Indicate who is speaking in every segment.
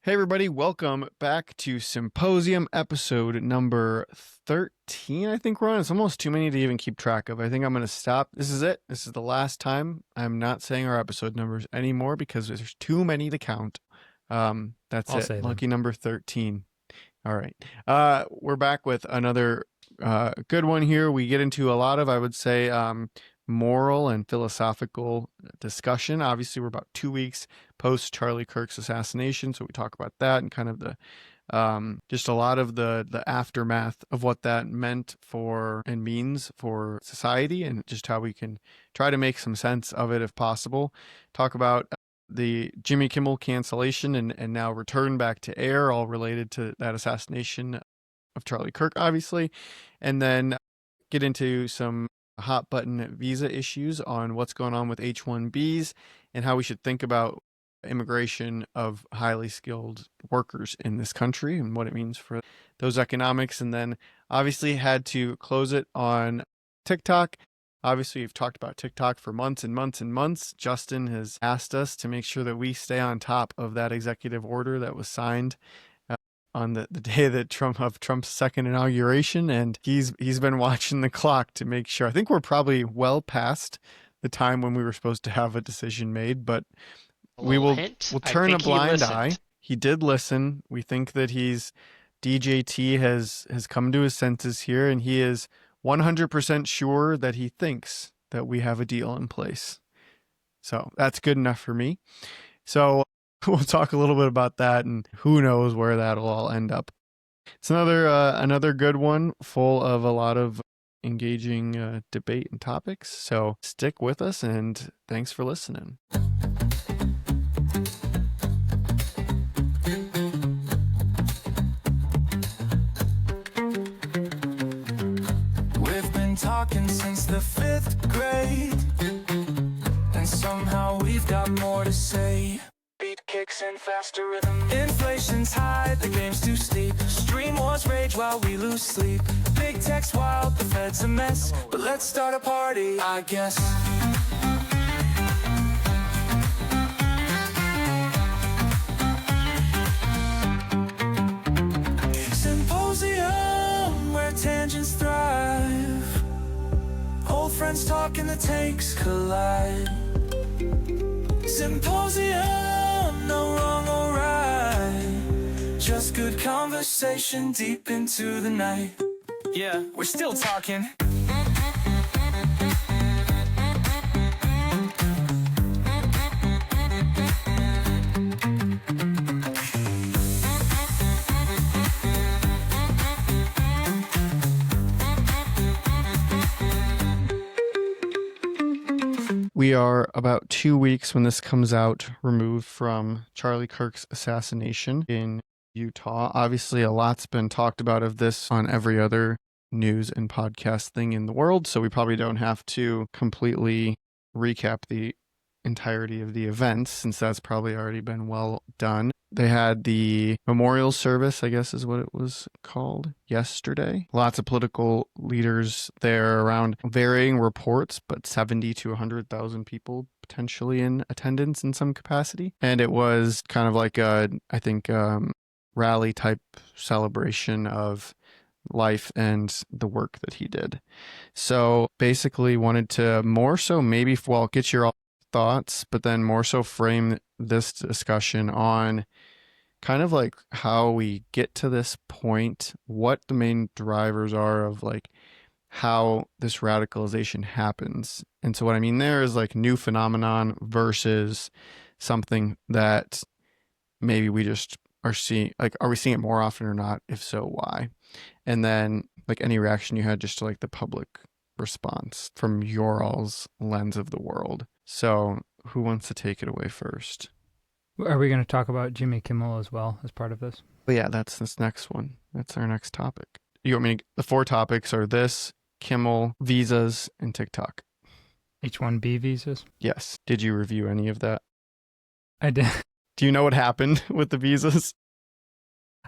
Speaker 1: Hey everybody, welcome back to Symposium episode number 13. I think we're on. It's almost too many to even keep track of. I think I'm going to stop. This is it. This is the last time. I'm not saying our episode numbers anymore because there's too many to count. That's
Speaker 2: I'll
Speaker 1: it.
Speaker 2: say them.
Speaker 1: Lucky number 13. All right. We're back with another good one here. We get into a lot of, I would say, moral and philosophical discussion. Obviously, we're about 2 weeks post Charlie Kirk's assassination, so we talk about that and kind of the just a lot of the aftermath of what that meant for and means for society, and just how we can try to make some sense of it if possible. Talk about the Jimmy Kimmel cancellation and now return back to air, all related to that assassination of Charlie Kirk, obviously, and then get into some hot button visa issues on what's going on with H1Bs and how we should think about immigration of highly skilled workers in this country and what it means for those economics. And then obviously had to close it on TikTok. Obviously, we've talked about TikTok for months and months and months. Justin has asked us to make sure that we stay on top of that executive order that was signed on the day that Trump's second inauguration, and he's been watching the clock to make sure. I think we're probably well past the time when we were supposed to have a decision made, but we'll turn a blind eye. He did listen. We think that DJT has come to his senses here, and he is 100% sure that he thinks that we have a deal in place. So that's good enough for me. So we'll talk a little bit about that, and who knows where that'll all end up. It's another good one, full of a lot of engaging debate and topics. So stick with us, and thanks for listening.
Speaker 3: We've been talking since the 5th grade, and somehow we've got more to say. Beat kicks in faster rhythm. Inflation's high, the game's too steep. Stream wars rage while we lose sleep. Big tech's wild, the Fed's a mess. But let's start a party, I guess. Symposium, where tangents thrive. Old friends talking, the takes collide. Symposium, no wrong or right, just good conversation deep into the night. Yeah, we're still talking.
Speaker 1: We are about 2 weeks when this comes out removed from Charlie Kirk's assassination in Utah. Obviously, a lot's been talked about of this on every other news and podcast thing in the world, so we probably don't have to completely recap the entirety of the events, since that's probably already been well done. They had the memorial service, I guess is what it was called, yesterday. Lots of political leaders there, around varying reports, but 70 to 100,000 people potentially in attendance in some capacity. And it was kind of like a, I think, rally type celebration of life and the work that he did. So basically wanted to more so maybe, well, get your thoughts, but then more so frame this discussion on kind of like how we get to this point, what the main drivers are of like how this radicalization happens. And so what I mean there is like new phenomenon versus something that maybe we just are seeing, like, are we seeing it more often or not? If so, why? And then like any reaction you had just to like the public response from your all's lens of the world. So who wants to take it away first?
Speaker 2: Are we going to talk about Jimmy Kimmel as well as part of this?
Speaker 1: But yeah, that's this next one. That's our next topic. You want me to, the 4 topics are this, Kimmel, visas, and TikTok.
Speaker 2: H1B visas?
Speaker 1: Yes. Did you review any of that?
Speaker 2: I did.
Speaker 1: Do you know what happened with the visas?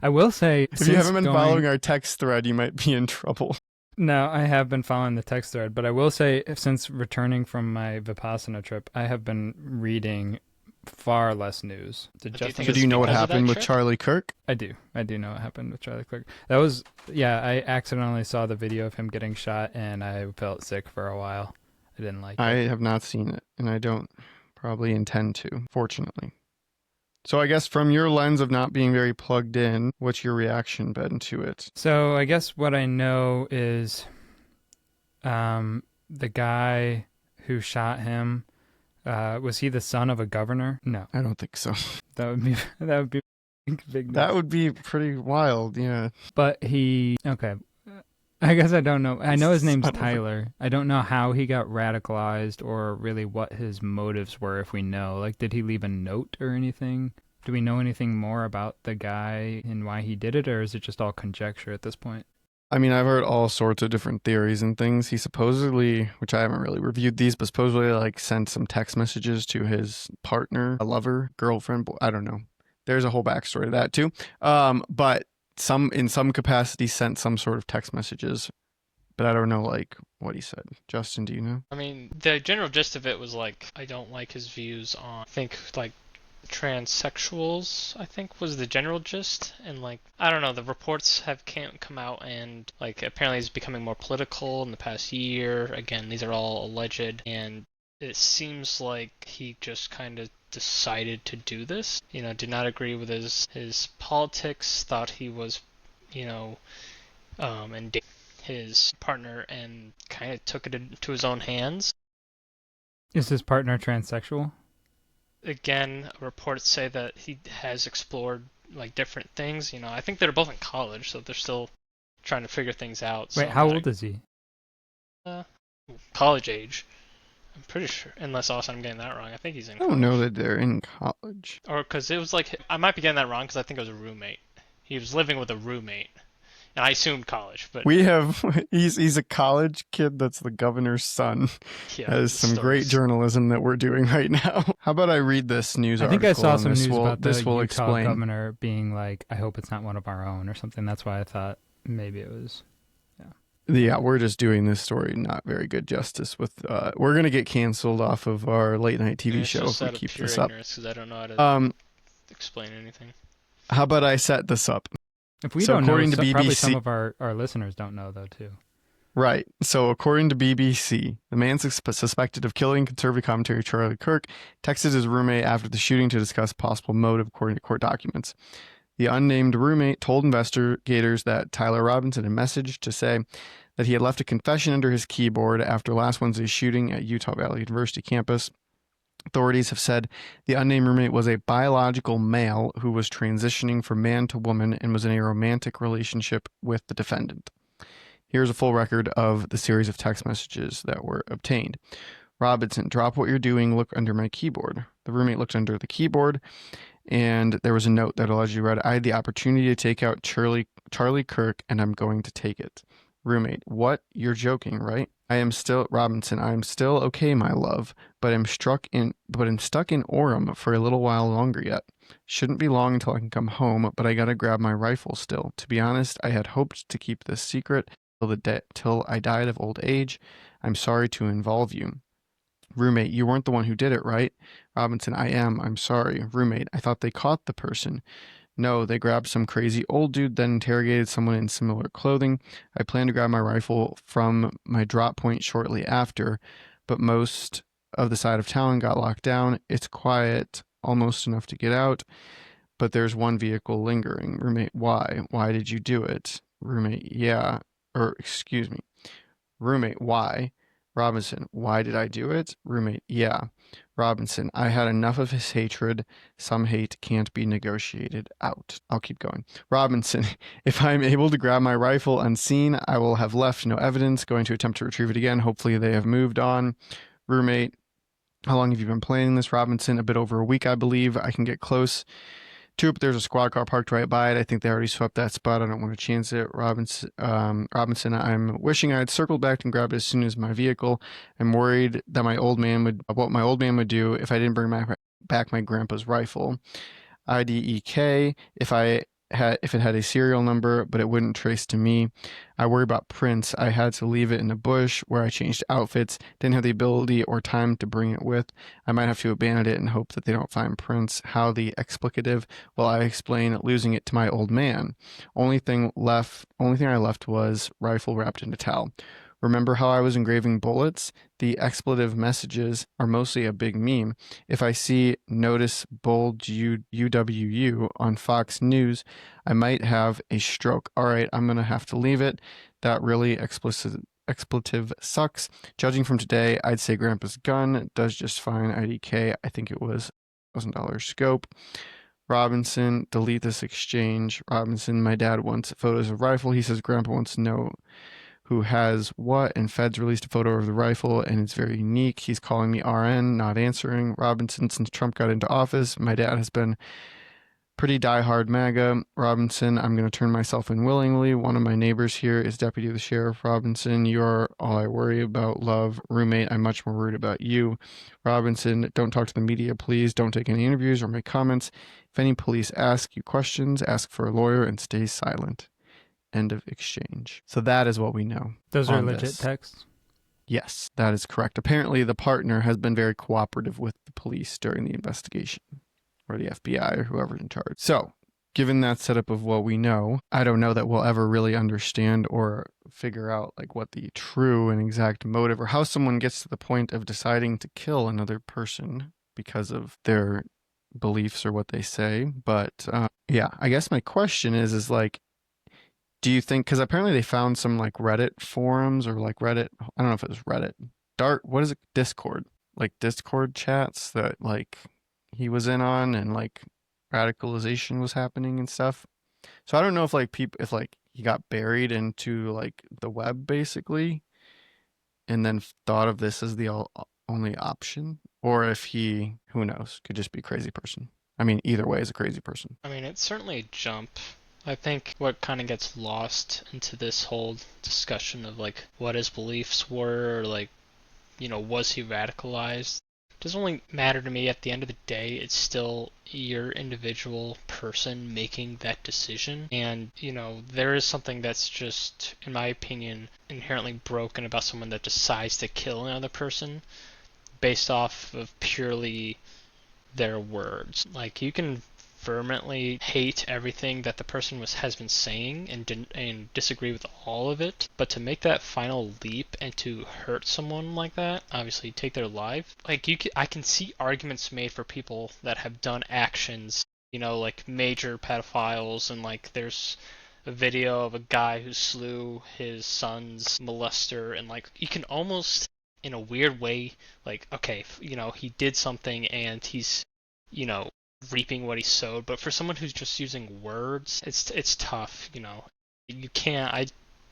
Speaker 2: I will say,
Speaker 1: if you haven't been following our text thread, you might be in trouble.
Speaker 2: No, I have been following the text thread, but I will say, since returning from my Vipassana trip, I have been reading far less news.
Speaker 4: Do you
Speaker 2: Justin,
Speaker 4: think
Speaker 1: So do
Speaker 4: it's
Speaker 1: you know what
Speaker 4: because of that
Speaker 1: happened with
Speaker 4: trip?
Speaker 1: Charlie Kirk?
Speaker 2: I do know what happened with Charlie Kirk. That was, yeah, I accidentally saw the video of him getting shot, and I felt sick for a while. I didn't like
Speaker 1: I
Speaker 2: it.
Speaker 1: have not seen it, and I don't probably intend to, fortunately. So I guess from your lens of not being very plugged in, what's your reaction been to it?
Speaker 2: So I guess what I know is the guy who shot him, was he the son of a governor? No.
Speaker 1: I don't think so.
Speaker 2: That would be big news.
Speaker 1: That would be pretty wild, yeah.
Speaker 2: But okay. I guess I don't know. I know his name's
Speaker 1: Son of a-
Speaker 2: Tyler. I don't know how he got radicalized or really what his motives were, if we know. Like, did he leave a note or anything? Do we know anything more about the guy and why he did it, or is it just all conjecture at this point?
Speaker 1: I mean, I've heard all sorts of different theories and things. He supposedly, which I haven't really reviewed these, but supposedly like sent some text messages to his partner, a lover, girlfriend, I don't know. There's a whole backstory to that too. But in some capacity sent some sort of text messages, but I don't know like what he said. Justin, do you know?
Speaker 4: I mean, the general gist of it was like, I don't like his views on, I think, like, transsexuals, I think, was the general gist. And, like, I don't know, the reports have come out, and, like, apparently he's becoming more political in the past year. Again, these are all alleged, and it seems like he just kind of decided to do this. You know, did not agree with his politics, thought he was, you know, and his partner, and kind of took it into his own hands.
Speaker 2: Is his partner transsexual?
Speaker 4: Again, reports say that he has explored like different things. You know, I think they're both in college, so they're still trying to figure things out.
Speaker 2: Wait,
Speaker 4: So
Speaker 2: how old is he?
Speaker 4: college age. I'm pretty sure, unless also I'm getting that wrong. I think he's in
Speaker 1: I don't
Speaker 4: college.
Speaker 1: know that they're in college.
Speaker 4: Or because it was like, I might be getting that wrong because I think it was a roommate. He was living with a roommate, and I assumed college, but
Speaker 1: He's a college kid that's the governor's son.
Speaker 4: yeah,
Speaker 1: That is
Speaker 4: the
Speaker 1: some great
Speaker 4: stories.
Speaker 1: journalism that we're doing right now. How about I read this news
Speaker 2: I think
Speaker 1: article?
Speaker 2: I saw
Speaker 1: and
Speaker 2: some news about the
Speaker 1: this will
Speaker 2: Utah
Speaker 1: explain.
Speaker 2: governor being like, I hope it's not one of our own or something. That's why I thought maybe it was.
Speaker 1: Yeah, we're just doing this story not very good justice. With we're gonna get canceled off of our late night TV
Speaker 4: It's
Speaker 1: show
Speaker 4: just
Speaker 1: if we
Speaker 4: out of
Speaker 1: keep
Speaker 4: pure
Speaker 1: this up.
Speaker 4: ignorance because I don't know how to explain anything.
Speaker 1: How about I set this up?
Speaker 2: If we
Speaker 1: So
Speaker 2: don't know,
Speaker 1: according to
Speaker 2: probably
Speaker 1: BBC
Speaker 2: some of our listeners don't know, though, too.
Speaker 1: Right. So, according to BBC, the man suspected of killing conservative commentator Charlie Kirk texted his roommate after the shooting to discuss possible motive, according to court documents. The unnamed roommate told investigators that Tyler Robinson had messaged to say that he had left a confession under his keyboard after last Wednesday's shooting at Utah Valley University campus. Authorities have said the unnamed roommate was a biological male who was transitioning from man to woman and was in a romantic relationship with the defendant. Here's a full record of the series of text messages that were obtained. Robinson, drop what you're doing, look under my keyboard. The roommate looked under the keyboard, and there was a note that allegedly read, I had the opportunity to take out Charlie Kirk, and I'm going to take it. Roommate, what? You're joking, right? Robinson, I am still okay, my love, but I'm stuck in Orem for a little while longer yet. Shouldn't be long until I can come home, but I gotta grab my rifle still. To be honest, I had hoped to keep this secret till I died of old age. I'm sorry to involve you. Roommate, you weren't the one who did it, right? Robinson, I am. I'm sorry. Roommate, I thought they caught the person. No, they grabbed some crazy old dude, then interrogated someone in similar clothing. I plan to grab my rifle from my drop point shortly after, but most of the side of town got locked down. It's quiet, almost enough to get out, but there's one vehicle lingering. Roommate, why? Why did you do it? Roommate, yeah. Excuse me. Roommate, why? Robinson, why did I do it? Roommate, yeah. Robinson, I had enough of his hatred. Some hate can't be negotiated out. I'll keep going. Robinson, if I'm able to grab my rifle unseen, I will have left no evidence. Going to attempt to retrieve it again. Hopefully they have moved on. Roommate, how long have you been planning this? Robinson, a bit over a week, I believe. I can get close to it, but there's a squad car parked right by it. I think they already swept that spot. I don't want to chance it. Robinson, I'm wishing I had circled back and grabbed it as soon as my vehicle. I'm worried that what my old man would do if I didn't bring back my grandpa's rifle. IDEK, if I if it had a serial number, but it wouldn't trace to me. I worry about prints. I had to leave it in a bush where I changed outfits, didn't have the ability or time to bring it with. I might have to abandon it and hope that they don't find prints. How the explicative? Well, I explain losing it to my old man. Only thing I left was rifle wrapped in a towel. Remember how I was engraving bullets? The expletive messages are mostly a big meme. If I see notice bold UWU on Fox News, I might have a stroke. All right, I'm going to have to leave it. That really expletive sucks. Judging from today, I'd say Grandpa's gun does just fine. IDK, I think it was $1,000 scope. Robinson, delete this exchange. Robinson, my dad wants photos of rifle. He says Grandpa wants to know who has what, and Feds released a photo of the rifle, and it's very unique. He's calling me RN, not answering. Robinson, since Trump got into office, my dad has been pretty diehard MAGA. Robinson, I'm going to turn myself in willingly. One of my neighbors here is Deputy of the Sheriff. Robinson, you're all I worry about. Love. Roommate, I'm much more worried about you. Robinson, don't talk to the media, please. Don't take any interviews or make comments. If any police ask you questions, ask for a lawyer and stay silent. End of exchange. So that is what we know.
Speaker 2: Those are
Speaker 1: on
Speaker 2: legit
Speaker 1: this.
Speaker 2: texts?
Speaker 1: Yes, that is correct. Apparently, the partner has been very cooperative with the police during the investigation, or the FBI, or whoever's in charge. So, given that setup of what we know, I don't know that we'll ever really understand or figure out like what the true and exact motive or how someone gets to the point of deciding to kill another person because of their beliefs or what they say. But yeah, I guess my question is like, do you think, because apparently they found some like Reddit forums or like Reddit, I don't know if it was Reddit, what is it, Discord, like Discord chats that like he was in on, and like radicalization was happening and stuff. So I don't know if like people, if like he got buried into like the web basically and then thought of this as the only option, or if he, who knows, could just be a crazy person. I mean, either way is a crazy person.
Speaker 4: I mean, it's certainly a jump. I think what kind of gets lost into this whole discussion of like what his beliefs were, or like, was he radicalized? It doesn't really matter to me. At the end of the day, it's still your individual person making that decision. And, there is something that's just, in my opinion, inherently broken about someone that decides to kill another person based off of purely their words. Like, you can vehemently hate everything that the person has been saying and disagree with all of it, but to make that final leap and to hurt someone like that, obviously take their life, like I can see arguments made for people that have done actions, like major pedophiles, and like there's a video of a guy who slew his son's molester, and like you can almost in a weird way, like, okay, he did something and he's, reaping what he sowed. But for someone who's just using words, it's tough. I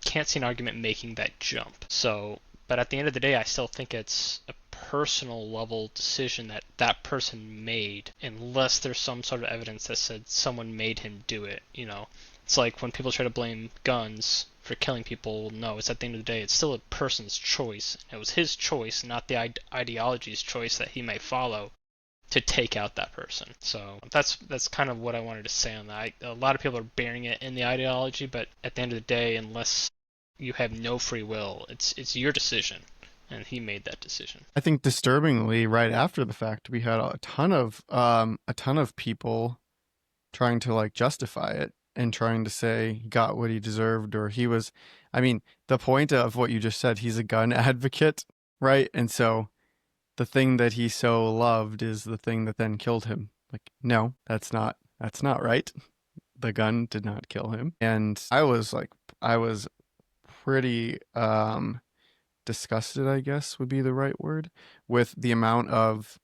Speaker 4: can't see an argument making that jump. So, but at the end of the day, I still think it's a personal level decision that that person made, unless there's some sort of evidence that said someone made him do it. It's like when people try to blame guns for killing people. No, it's at the end of the day, it's still a person's choice. It was his choice, not the ideology's choice that he may follow to take out that person. So that's kind of what I wanted to say on that. A lot of people are bearing it in the ideology, but at the end of the day, unless you have no free will, it's your decision, and he made that decision.
Speaker 1: I think disturbingly, right after the fact, we had a ton of people trying to like justify it and trying to say he got what he deserved, or he was, I mean, the point of what you just said, he's a gun advocate, right? And so the thing that he so loved is the thing that then killed him. Like, no, that's not right. The gun did not kill him. And I was pretty disgusted, I guess would be the right word, with the amount of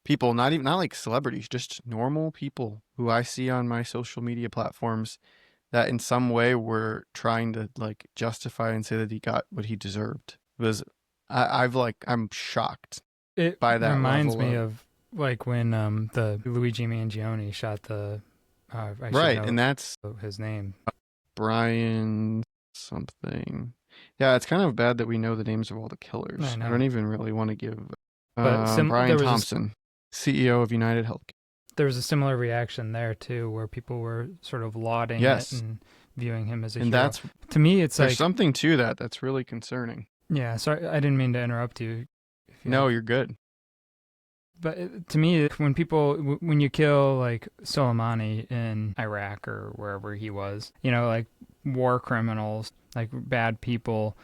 Speaker 1: people, not like celebrities, just normal people who I see on my social media platforms that in some way were trying to like justify and say that he got what he deserved. It was I'm shocked.
Speaker 2: It
Speaker 1: by that
Speaker 2: reminds
Speaker 1: level
Speaker 2: me of like when the Luigi Mangione shot the I should
Speaker 1: right,
Speaker 2: know
Speaker 1: and that's
Speaker 2: his name.
Speaker 1: Brian something. Yeah, it's kind of bad that we know the names of all the killers.
Speaker 2: I
Speaker 1: don't
Speaker 2: know.
Speaker 1: even really want to give
Speaker 2: But there
Speaker 1: Brian
Speaker 2: was
Speaker 1: Thompson, CEO of United Health.
Speaker 2: there was a similar reaction there too, where people were sort of lauding it
Speaker 1: Yes.
Speaker 2: and viewing him as a
Speaker 1: And
Speaker 2: hero.
Speaker 1: that's,
Speaker 2: To me, it's
Speaker 1: there's
Speaker 2: like,
Speaker 1: something to that that's really concerning.
Speaker 2: yeah. Sorry, I didn't mean to interrupt you. If you
Speaker 1: No,
Speaker 2: have-
Speaker 1: you're good.
Speaker 2: But to me, when you kill like Soleimani in Iraq or wherever he was, like war criminals, like bad people,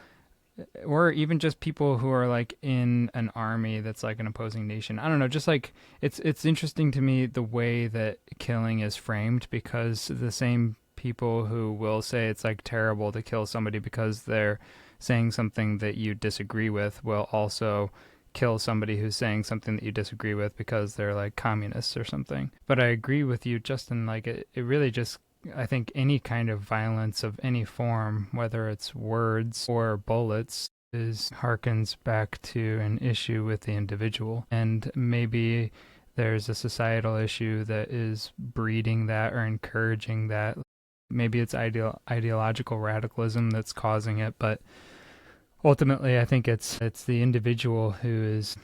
Speaker 2: or even just people who are like in an army that's like an opposing nation. I don't know, just like it's interesting to me the way that killing is framed, because the same people who will say it's like terrible to kill somebody because they're saying something that you disagree with will also kill somebody who's saying something that you disagree with because they're like communists or something. But I agree with you, Justin, like it really just, I think any kind of violence of any form, whether it's words or bullets, is harkens back to an issue with the individual. And maybe there's a societal issue that is breeding that or encouraging that. Maybe it's ideological radicalism that's causing it, but ultimately I think it's the individual who is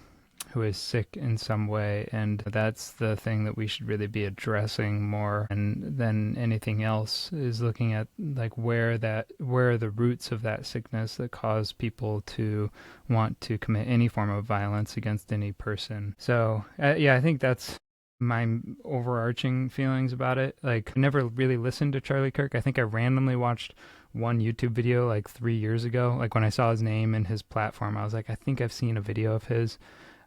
Speaker 2: sick in some way, and that's the thing that we should really be addressing more and than anything else, is looking at like where are the roots of that sickness that cause people to want to commit any form of violence against any person. So yeah, I think that's my overarching feelings about it. Like, I never really listened to Charlie Kirk. I think I randomly watched one YouTube video like 3 years ago. Like when I saw his name and his platform, I was like, I think I've seen a video of his.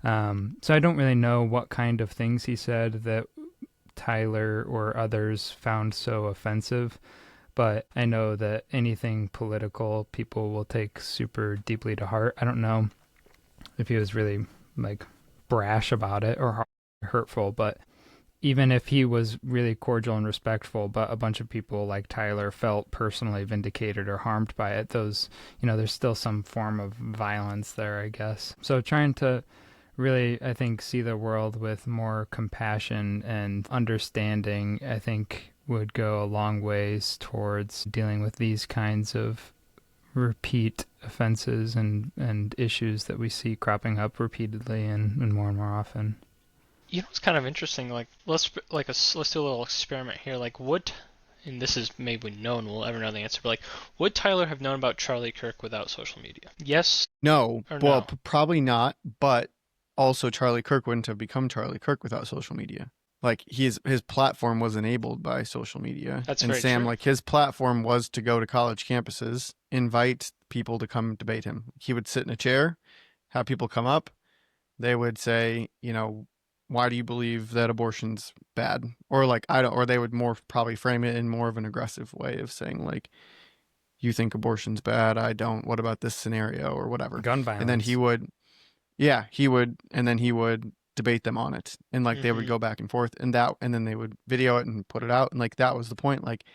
Speaker 2: So I don't really know what kind of things he said that Tyler or others found so offensive, but I know that anything political people will take super deeply to heart. I don't know if he was really like brash about it or hurtful, but even if he was really cordial and respectful, but a bunch of people like Tyler felt personally vindicated or harmed by it, those, there's still some form of violence there, I guess. So trying to really, I think, see the world with more compassion and understanding, I think, would go a long ways towards dealing with these kinds of repeat offenses and issues that we see cropping up repeatedly and more often.
Speaker 4: It's kind of interesting. Like, let's do a little experiment here. Like, and this is maybe no one will ever know the answer, but like, would Tyler have known about Charlie Kirk without social media? Yes.
Speaker 1: No.
Speaker 4: Or
Speaker 1: Well,
Speaker 4: no?
Speaker 1: probably not, but also Charlie Kirk wouldn't have become Charlie Kirk without social media. Like his platform was enabled by social media.
Speaker 4: That's
Speaker 1: and
Speaker 4: very
Speaker 1: Sam,
Speaker 4: true.
Speaker 1: like his platform was to go to college campuses, invite people to come debate him. He would sit in a chair, have people come up. They would say, why do you believe that abortion's bad? Or like or they would more probably frame it in more of an aggressive way of saying like, you think abortion's bad, I don't. What about this scenario or whatever?
Speaker 2: Gun violence.
Speaker 1: And then and then he would debate them on it, and like they would go back and forth, and then they would video it and put it out, and like that was the point. Like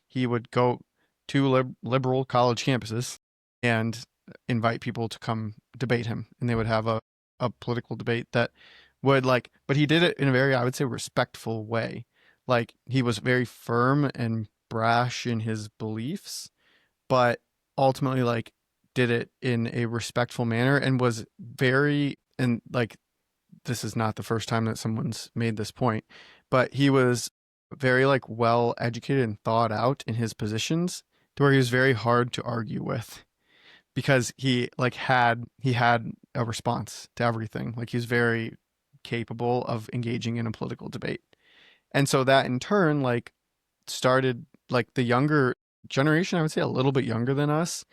Speaker 1: he would go to liberal college campuses and invite people to come debate him, and they would have a political debate that would but he did it in a very, I would say, respectful way. Like he was very firm and brash in his beliefs, but ultimately like did it in a respectful manner and was very, and like this is not the first time that someone's made this point, but he was very like well educated and thought out in his positions to where he was very hard to argue with, because he had a response to everything. Like he was very capable of engaging in a political debate. And so that in turn like started like the younger generation, I would say a little bit younger than us,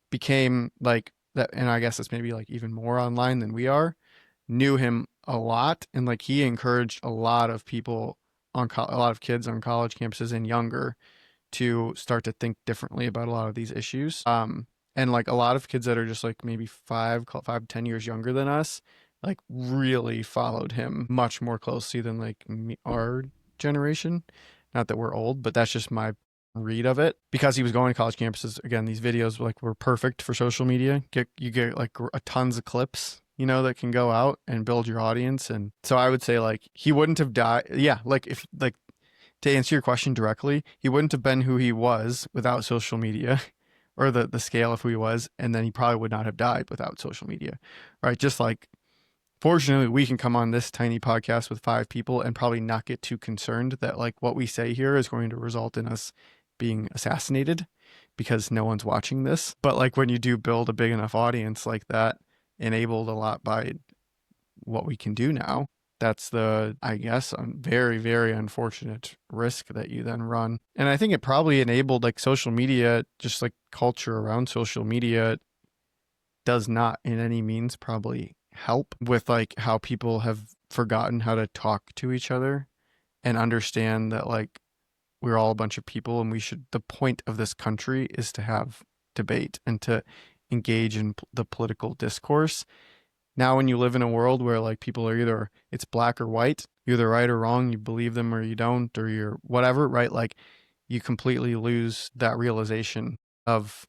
Speaker 1: became like that, and I guess it's maybe like even more online than we are, knew him a lot, and like he encouraged a lot of people a lot of kids on college campuses and younger to start to think differently about a lot of these issues. And like a lot of kids that are just like maybe 5 to 10 years younger than us, like really followed him much more closely than like our generation. Not that we're old, but that's just my read of it, because he was going to college campuses. Again, these videos like were perfect for social media. You get like tons of clips, that can go out and build your audience. And so I would say like he wouldn't have died. Yeah, like if like to answer your question directly, he wouldn't have been who he was without social media, or the scale of who he was, and then he probably would not have died without social media, right? Just like fortunately, we can come on this tiny podcast with 5 people and probably not get too concerned that like what we say here is going to result in us being assassinated because no one's watching this. But like when you do build a big enough audience like that, enabled a lot by what we can do now, that's the, I guess, very, very unfortunate risk that you then run. And I think it probably enabled like social media, just like culture around social media does not in any means probably help with like how people have forgotten how to talk to each other and understand that like we're all a bunch of people and we should, the point of this country is to have debate and to engage in the political discourse. Now, when you live in a world where like people are either it's black or white, you're either right or wrong, you believe them or you don't, or you're whatever, right? Like you completely lose that realization of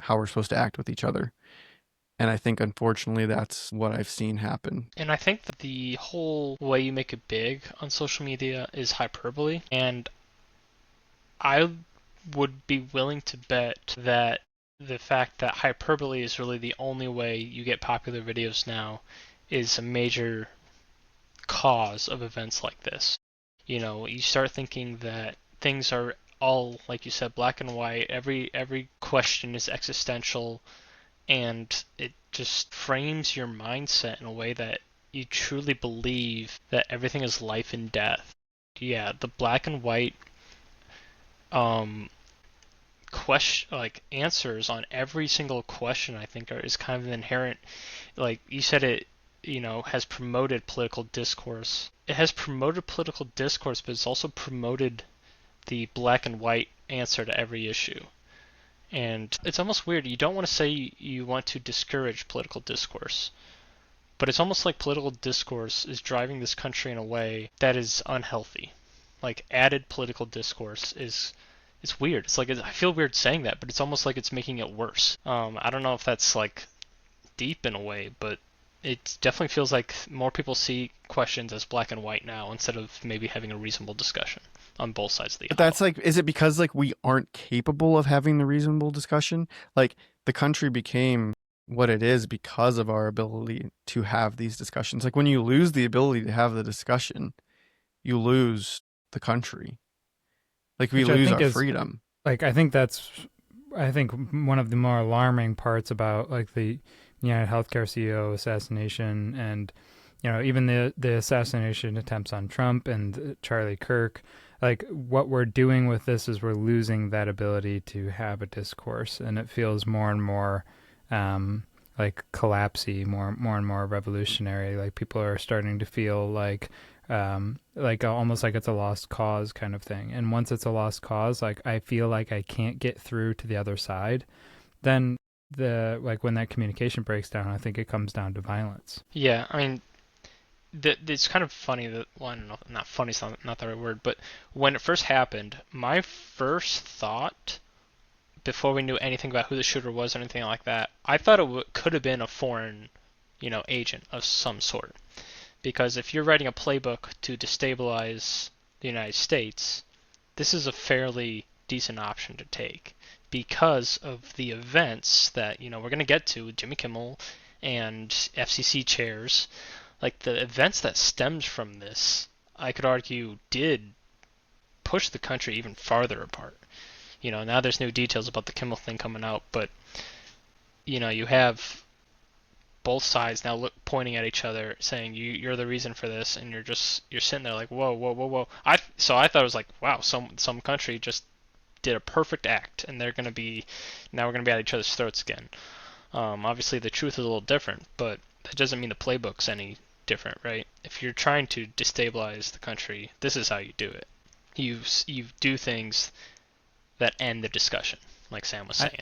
Speaker 1: how we're supposed to act with each other. And I think, unfortunately, that's what I've seen happen.
Speaker 4: And I think that the whole way you make it big on social media is hyperbole. And I would be willing to bet that the fact that hyperbole is really the only way you get popular videos now is a major cause of events like this. You know, you start thinking that things are all, like you said, black and white. Every question is existential, and it just frames your mindset in a way that you truly believe that everything is life and death. Yeah, the black and white question, like answers on every single question, I think is kind of inherent. Like you said, it has promoted political discourse. It has promoted political discourse, but it's also promoted the black and white answer to every issue. And it's almost weird. You don't want to say you want to discourage political discourse, but it's almost like political discourse is driving this country in a way that is unhealthy. Like added political discourse is, it's weird. It's like, I feel weird saying that, but it's almost like it's making it worse. I don't know if that's like deep in a way, but it definitely feels like more people see questions as black and white now instead of maybe having a reasonable discussion on both sides of the aisle.
Speaker 1: But that's like, is it because like we aren't capable of having the reasonable discussion? Like the country became what it is because of our ability to have these discussions. Like when you lose the ability to have the discussion, you lose the country. Like we
Speaker 2: Which I
Speaker 1: lose
Speaker 2: think
Speaker 1: our
Speaker 2: is
Speaker 1: freedom.
Speaker 2: like I think one of the more alarming parts about like the United Healthcare CEO assassination, and even the assassination attempts on Trump and Charlie Kirk. Like what we're doing with this is we're losing that ability to have a discourse, and it feels more and more like collapsy, more and more revolutionary. Like people are starting to feel like almost like it's a lost cause kind of thing. And once it's a lost cause, like I feel like I can't get through to the other side, then when that communication breaks down, I think it comes down to violence.
Speaker 4: Yeah, I mean, it's kind of funny that, well, I don't know, not funny, it's not the right word, but when it first happened, my first thought, before we knew anything about who the shooter was or anything like that, I thought it could have been a foreign, agent of some sort. Because if you're writing a playbook to destabilize the United States, this is a fairly decent option to take because of the events that, we're going to get to with Jimmy Kimmel and FCC chairs. Like the events that stemmed from this, I could argue, did push the country even farther apart. Now there's new details about the Kimmel thing coming out, but, you have both sides now pointing at each other, saying you're the reason for this, and you're sitting there like whoa. So I thought it was like, wow, some country just did a perfect act, and now we're gonna be at each other's throats again. Obviously the truth is a little different, but that doesn't mean the playbook's any different, right? If you're trying to destabilize the country, this is how you do it. You do things that end the discussion, like Sam was saying.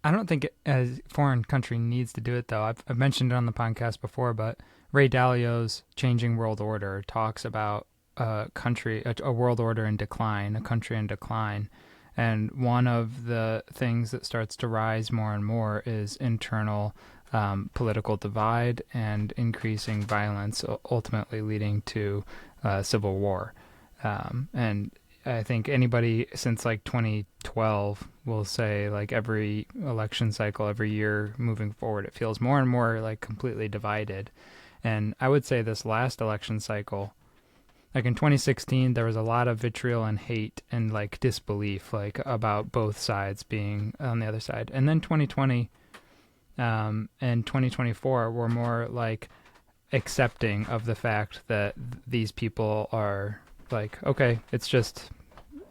Speaker 2: I don't think a foreign country needs to do it, though. I've mentioned it on the podcast before, but Ray Dalio's Changing World Order talks about a world order in decline, a country in decline. And one of the things that starts to rise more and more is internal political divide and increasing violence, ultimately leading to civil war. And I think anybody since like 2012 will say like every election cycle, every year moving forward, it feels more and more like completely divided. And I would say this last election cycle, like in 2016, there was a lot of vitriol and hate and like disbelief, like about both sides being on the other side. And then 2020 and 2024 were more like accepting of the fact that these people are like, okay, it's just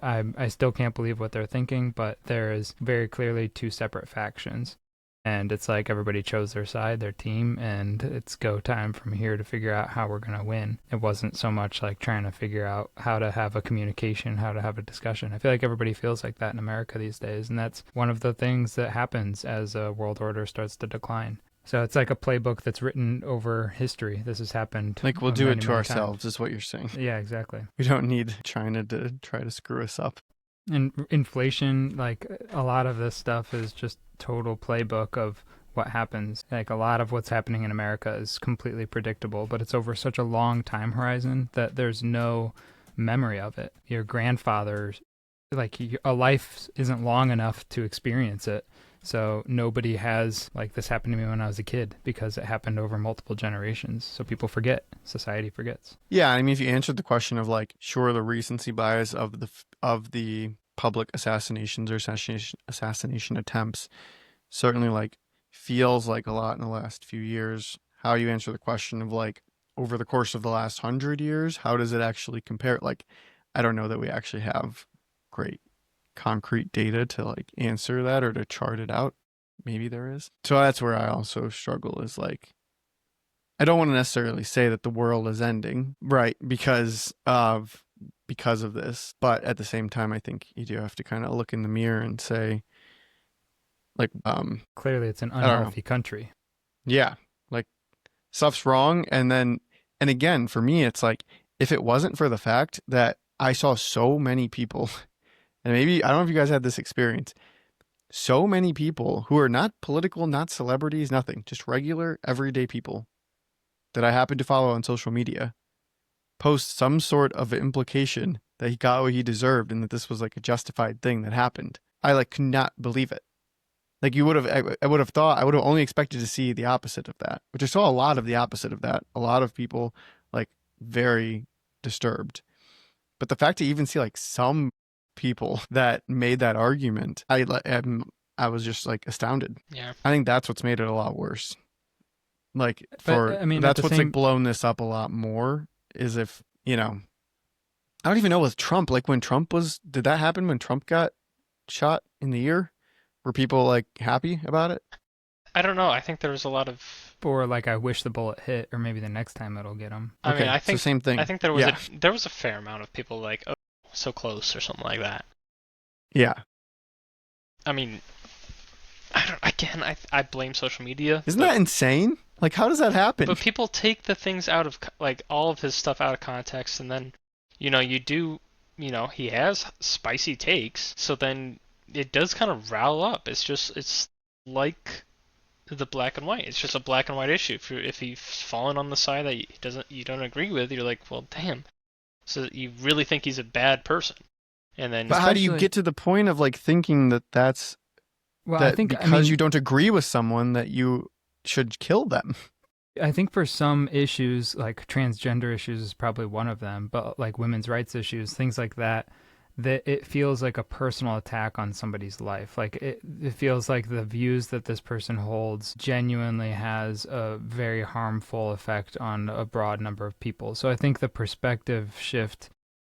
Speaker 2: I still can't believe what they're thinking, but there is very clearly two separate factions. And it's like everybody chose their side, their team, and it's go time from here to figure out how we're going to win. It wasn't so much like trying to figure out how to have a communication, how to have a discussion. I feel like everybody feels like that in America these days, and that's one of the things that happens as a world order starts to decline. So it's like a playbook that's written over history. This has happened.
Speaker 1: Like we'll do
Speaker 2: many,
Speaker 1: it to
Speaker 2: many
Speaker 1: ourselves,
Speaker 2: times.
Speaker 1: is what you're saying.
Speaker 2: Yeah, exactly.
Speaker 1: We don't need China to try to screw us up.
Speaker 2: And inflation, like a lot of this stuff is just total playbook of what happens. Like a lot of what's happening in America is completely predictable, but it's over such a long time horizon that there's no memory of it. Your grandfather's, like a life isn't long enough to experience it. So nobody has, like, this happened to me when I was a kid because it happened over multiple generations. So people forget. Society forgets.
Speaker 1: Yeah, I mean, if you answered the question of like, sure, the recency bias of the public assassinations or assassination attempts certainly like feels like a lot in the last few years. How you answer the question of like over the course of the last 100 years, how does it actually compare? Like, I don't know that we actually have great concrete data to like answer that or to chart it out. Maybe there is. So that's where I also struggle is like, I don't want to necessarily say that the world is ending, right? Because of this, but at the same time, I think you do have to kind of look in the mirror and say, like,
Speaker 2: Clearly, it's an unhealthy country.
Speaker 1: Yeah, like stuff's wrong, and again, for me, it's like if it wasn't for the fact that I saw so many people. And maybe, I don't know if you guys had this experience. So many people who are not political, not celebrities, nothing, just regular, everyday people that I happen to follow on social media post some sort of implication that he got what he deserved and that this was like a justified thing that happened. I like could not believe it. Like I would have thought, I would have only expected to see the opposite of that, which I saw a lot of the opposite of that. A lot of people like very disturbed. But the fact to even see like some people that made that argument, I was just like astounded.
Speaker 4: Yeah.
Speaker 1: I think that's what's made it a lot worse. Like
Speaker 2: But, I mean,
Speaker 1: that's what's
Speaker 2: same...
Speaker 1: like blown this up a lot more is if, I don't even know with Trump, like when Trump did that happen when Trump got shot in the ear? Were people like happy about it?
Speaker 4: I don't know. I think there was a lot of...
Speaker 2: Or like, I wish the bullet hit, or maybe the next time it'll get him.
Speaker 4: I mean, I
Speaker 1: it's
Speaker 4: think
Speaker 1: the same thing.
Speaker 4: I think there was a fair amount of people like, oh, so close or something like that.
Speaker 1: Yeah.
Speaker 4: I mean, I blame social media.
Speaker 1: Isn't that insane? Like, how does that happen?
Speaker 4: But people take the things out of, like, all of his stuff out of context, and then, he has spicy takes, so then it does kind of rile up. It's like the black and white. It's just a black and white issue. If he's fallen on the side that you don't agree with, you're like, well, damn. So you really think he's a bad person. And then,
Speaker 1: but how do you get to the point of like thinking that that's because you don't agree with someone that you should kill them?
Speaker 2: I think for some issues, like transgender issues is probably one of them, but like women's rights issues, things like that it feels like a personal attack on somebody's life. Like it feels like the views that this person holds genuinely has a very harmful effect on a broad number of people. So I think the perspective shift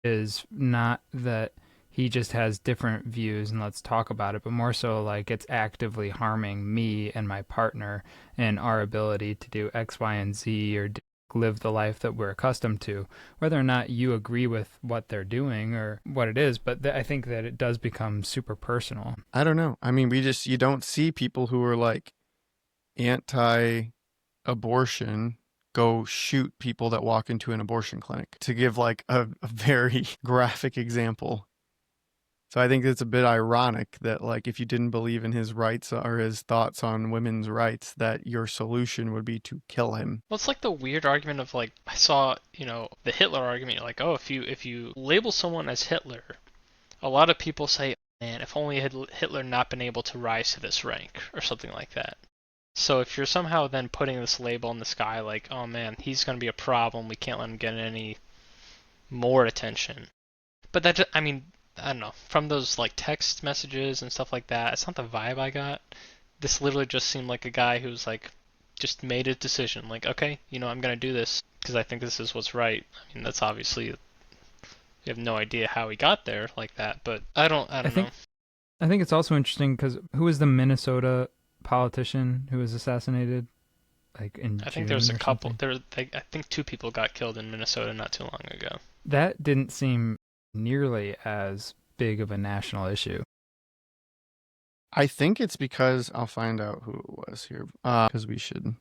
Speaker 2: is not that he just has different views and let's talk about it, but more so like it's actively harming me and my partner and our ability to do X, Y, and Z or live the life that we're accustomed to, whether or not you agree with what they're doing or what it is. But I think that it does become super personal.
Speaker 1: I don't know. I mean, you don't see people who are like anti-abortion go shoot people that walk into an abortion clinic, to give like a very graphic example. So I think it's a bit ironic that like if you didn't believe in his rights or his thoughts on women's rights, that your solution would be to kill him.
Speaker 4: Well, it's like the weird argument of like, I saw, the Hitler argument. You're like, oh, if you label someone as Hitler, a lot of people say, man, if only had Hitler not been able to rise to this rank or something like that. So if you're somehow then putting this label in the sky like, oh man, he's going to be a problem, we can't let him get any more attention. But that, I mean, I don't know. From those like text messages and stuff like that, it's not the vibe I got. This literally just seemed like a guy who's like, just made a decision. Like, okay, I'm gonna do this because I think this is what's right. I mean, that's obviously you have no idea how he got there like that, but I
Speaker 2: I
Speaker 4: don't know.
Speaker 2: think I think it's also interesting because who was the Minnesota politician who was assassinated, like in
Speaker 4: I think there was
Speaker 2: June
Speaker 4: a
Speaker 2: or
Speaker 4: couple.
Speaker 2: something?
Speaker 4: I think two people got killed in Minnesota not too long ago.
Speaker 2: That didn't seem nearly as big of a national issue.
Speaker 1: I think it's because I'll find out who it was here. Because we should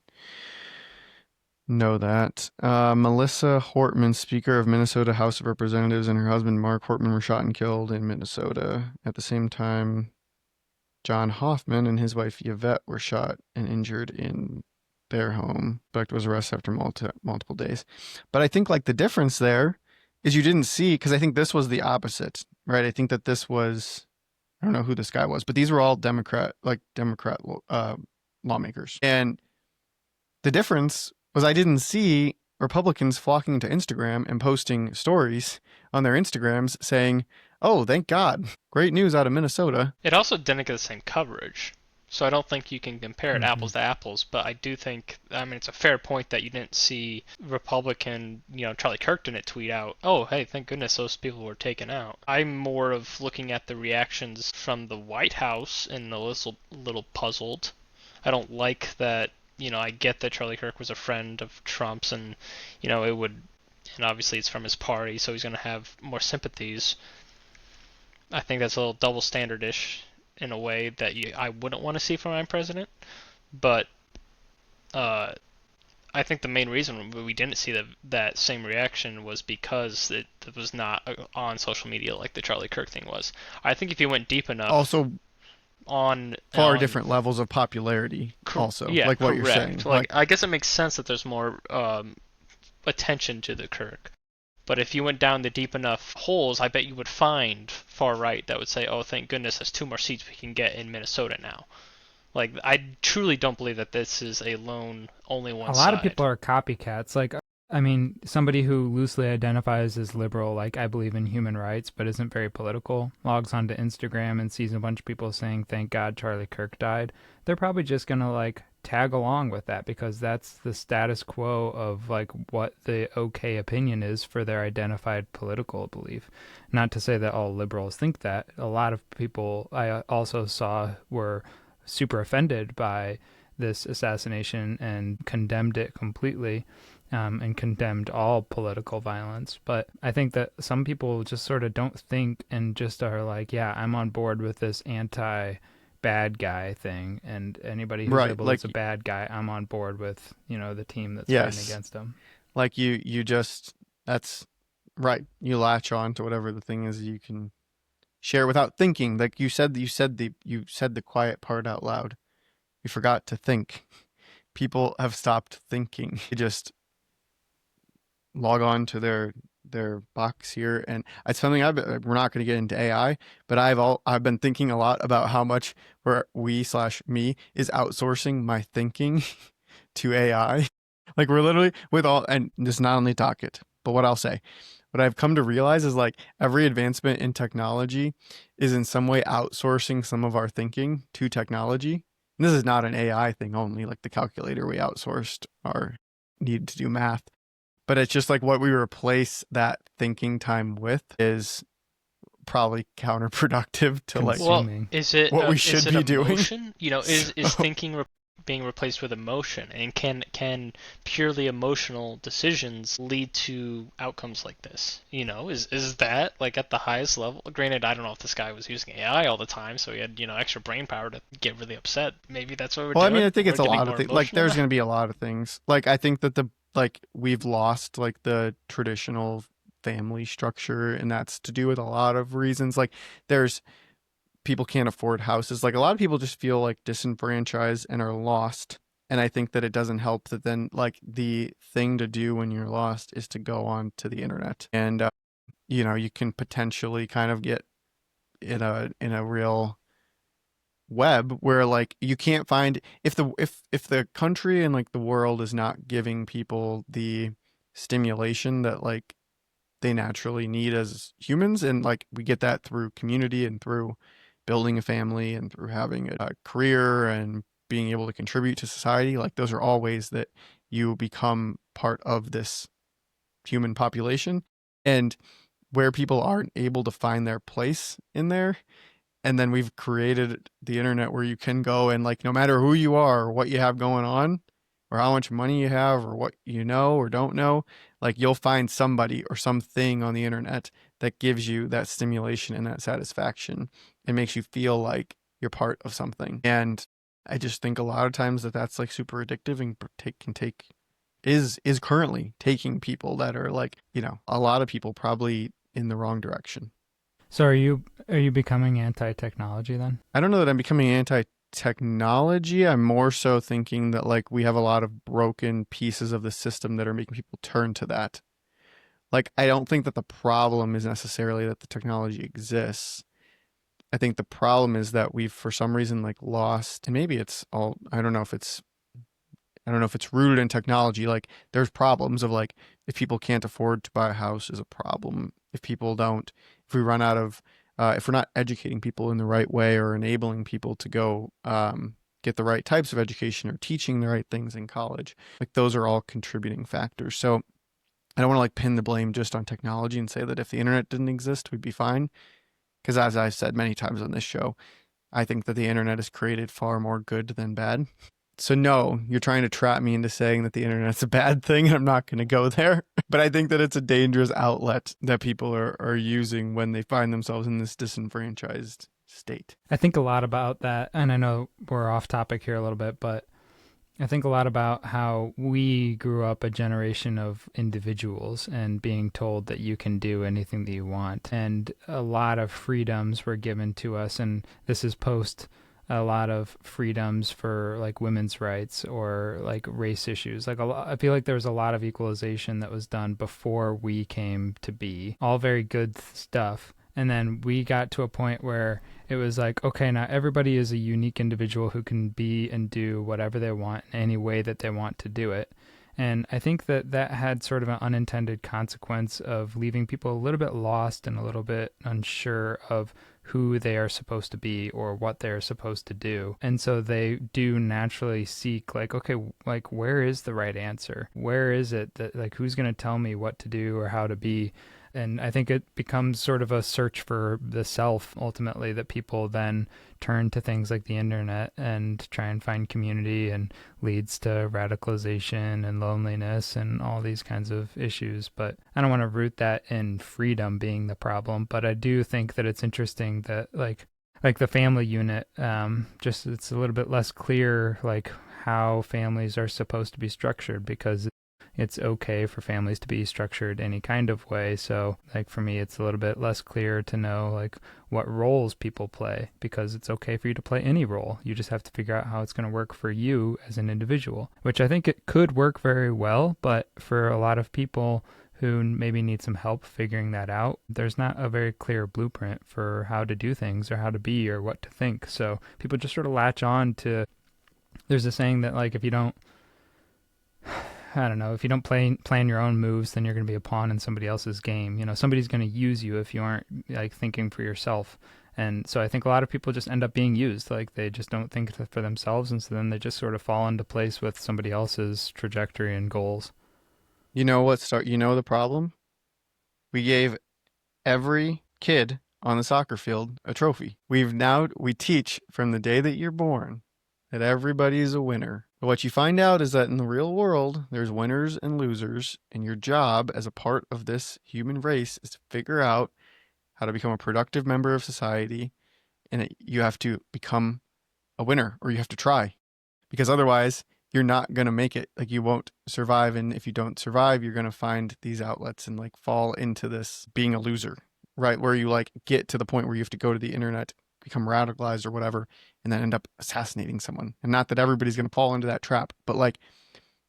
Speaker 1: know that. Melissa Hortman, Speaker of Minnesota House of Representatives, and her husband Mark Hortman were shot and killed in Minnesota. At the same time, John Hoffman and his wife Yvette were shot and injured in their home. Becht was arrested after multiple days. But I think like the difference there is you didn't see, because I think this was the opposite, right? I think that this was, I don't know who this guy was, but these were all Democrat lawmakers. And the difference was I didn't see Republicans flocking to Instagram and posting stories on their Instagrams saying, oh, thank God, great news out of Minnesota.
Speaker 4: It also didn't get the same coverage. So I don't think you can compare it
Speaker 2: Mm-hmm.
Speaker 4: apples to apples, but I do think, I mean, it's a fair point that you didn't see Republican, Charlie Kirk didn't tweet out, oh, hey, thank goodness those people were taken out. I'm more of looking at the reactions from the White House and a little puzzled. I don't like that, I get that Charlie Kirk was a friend of Trump's and, it would, and obviously it's from his party, so he's going to have more sympathies. I think that's a little double standard-ish in a way that I wouldn't want to see from my president. But uh, I think the main reason we didn't see that same reaction was because it was not on social media like the Charlie Kirk thing was. I think if you went deep enough
Speaker 1: Also, far
Speaker 4: on
Speaker 1: different levels of popularity, also,
Speaker 4: yeah,
Speaker 1: like what you're saying.
Speaker 4: correct. Like I guess it makes sense that there's more attention to the Kirk. But if you went down the deep enough holes, I bet you would find far right that would say, "Oh, thank goodness, there's two more seats we can get in Minnesota now." Like, I truly don't believe that this is a lone, only
Speaker 2: A
Speaker 4: one
Speaker 2: lot of
Speaker 4: side.
Speaker 2: people are copycats. Like, I mean, somebody who loosely identifies as liberal, like I believe in human rights, but isn't very political, logs onto Instagram and sees a bunch of people saying, "Thank God Charlie Kirk died." They're probably just gonna like tag along with that because that's the status quo of like what the okay opinion is for their identified political belief. Not to say that all liberals think that. A lot of people I also saw were super offended by this assassination and condemned it completely, and condemned all political violence. But I think that some people just sort of don't think and just are like, yeah, I'm on board with this anti bad guy thing. And anybody who's
Speaker 1: Right.
Speaker 2: labeled
Speaker 1: Like,
Speaker 2: as a bad guy, I'm on board with, the team that's fighting
Speaker 1: yes.
Speaker 2: against them.
Speaker 1: Like you just, that's right. You latch on to whatever the thing is you can share without thinking. Like you said the quiet part out loud. You forgot to think. People have stopped thinking. They just log on to their box here, and it's something we're not going to get into AI, but I've been thinking a lot about how much we/me is outsourcing my thinking to AI. Like we're literally with all, and just not only talk it, but what I'll say. What I've come to realize is like every advancement in technology is in some way outsourcing some of our thinking to technology. And this is not an AI thing only, like the calculator we outsourced our need to do math. But it's just like what we replace that thinking time with is probably counterproductive to like
Speaker 4: Well,
Speaker 2: Consuming.
Speaker 1: what we
Speaker 4: is
Speaker 1: should
Speaker 4: it
Speaker 1: be doing.
Speaker 4: emotion? Is
Speaker 1: So,
Speaker 4: thinking being replaced with emotion, and can purely emotional decisions lead to outcomes like this? Is that like at the highest level? Granted, I don't know if this guy was using AI all the time, so he had extra brain power to get really upset. Maybe that's what we're
Speaker 1: well, I mean,
Speaker 4: doing.
Speaker 1: I think
Speaker 4: We're
Speaker 1: it's a
Speaker 4: getting
Speaker 1: lot of
Speaker 4: more
Speaker 1: things. Like,
Speaker 4: emotional
Speaker 1: there's
Speaker 4: now.
Speaker 1: going to be a lot of things. Like, I think that we've lost like the traditional family structure, and that's to do with a lot of reasons. Like, there's people can't afford houses. Like, a lot of people just feel like disenfranchised and are lost. And I think that it doesn't help that then like the thing to do when you're lost is to go on to the internet, and you can potentially kind of get in a real web where like you can't find if the country and like the world is not giving people the stimulation that like they naturally need as humans, and like we get that through community and through building a family and through having a career and being able to contribute to society, like those are all ways that you become part of this human population. And where people aren't able to find their place in there, and then we've created the internet where you can go and like no matter who you are or what you have going on or how much money you have or what you know or don't know, like you'll find somebody or something on the internet that gives you that stimulation and that satisfaction. It makes you feel like you're part of something. And I just think a lot of times that that's like super addictive and can take is currently taking people that are like, you know, a lot of people probably in the wrong direction.
Speaker 2: So are you becoming anti-technology then?
Speaker 1: I don't know that I'm becoming anti-technology. I'm more so thinking that like we have a lot of broken pieces of the system that are making people turn to that. Like I don't think that the problem is necessarily that the technology exists. I think the problem is that we've for some reason like lost, and maybe it's all I don't know if it's rooted in technology. Like there's problems of like if people can't afford to buy a house is a problem. If people don't, if we run out of, if we're not educating people in the right way or enabling people to go get the right types of education or teaching the right things in college, like those are all contributing factors. So I don't want to like pin the blame just on technology and say that if the internet didn't exist, we'd be fine. Because as I've said many times on this show, I think that the internet has created far more good than bad. So no, you're trying to trap me into saying that the internet's a bad thing, and I'm not going to go there. But I think that it's a dangerous outlet that people are using when they find themselves in this disenfranchised state.
Speaker 2: I think a lot about that, and I know we're off topic here a little bit, but I think a lot about how we grew up a generation of individuals and being told that you can do anything that you want. And a lot of freedoms were given to us, and this is post a lot of freedoms for like women's rights or like race issues. Like I feel like there was a lot of equalization that was done before we came to be. All very good stuff. And then we got to a point where it was like, okay, now everybody is a unique individual who can be and do whatever they want in any way that they want to do it. And I think that that had sort of an unintended consequence of leaving people a little bit lost and a little bit unsure of who they are supposed to be or what they're supposed to do. And so they do naturally seek like, okay, like where is the right answer? Where is it that like who's going to tell me what to do or how to be? And I think it becomes sort of a search for the self ultimately, that people then turn to things like the internet and try and find community, and leads to radicalization and loneliness and all these kinds of issues. But I don't want to root that in freedom being the problem. But I do think that it's interesting that like the family unit, just it's a little bit less clear like how families are supposed to be structured, because it's okay for families to be structured any kind of way. So like for me, it's a little bit less clear to know like what roles people play, because it's okay for you to play any role. You just have to figure out how it's going to work for you as an individual, which I think it could work very well. But for a lot of people who maybe need some help figuring that out, there's not a very clear blueprint for how to do things or how to be or what to think. So people just sort of latch on to, there's a saying that like if you don't, I don't know, if you don't plan your own moves, then you're going to be a pawn in somebody else's game. You know, somebody's going to use you if you aren't like thinking for yourself. And so I think a lot of people just end up being used. Like they just don't think for themselves, and so then they just sort of fall into place with somebody else's trajectory and goals.
Speaker 1: You know you know the problem? We gave every kid on the soccer field a trophy. We teach from the day that you're born that everybody's a winner. But what you find out is that in the real world, there's winners and losers, and your job as a part of this human race is to figure out how to become a productive member of society, and you have to become a winner, or you have to try, because otherwise you're not going to make it. Like you won't survive, and if you don't survive, you're going to find these outlets and like fall into this being a loser, right? Where you like get to the point where you have to go to the internet, become radicalized or whatever, and then end up assassinating someone. And not that everybody's going to fall into that trap, but like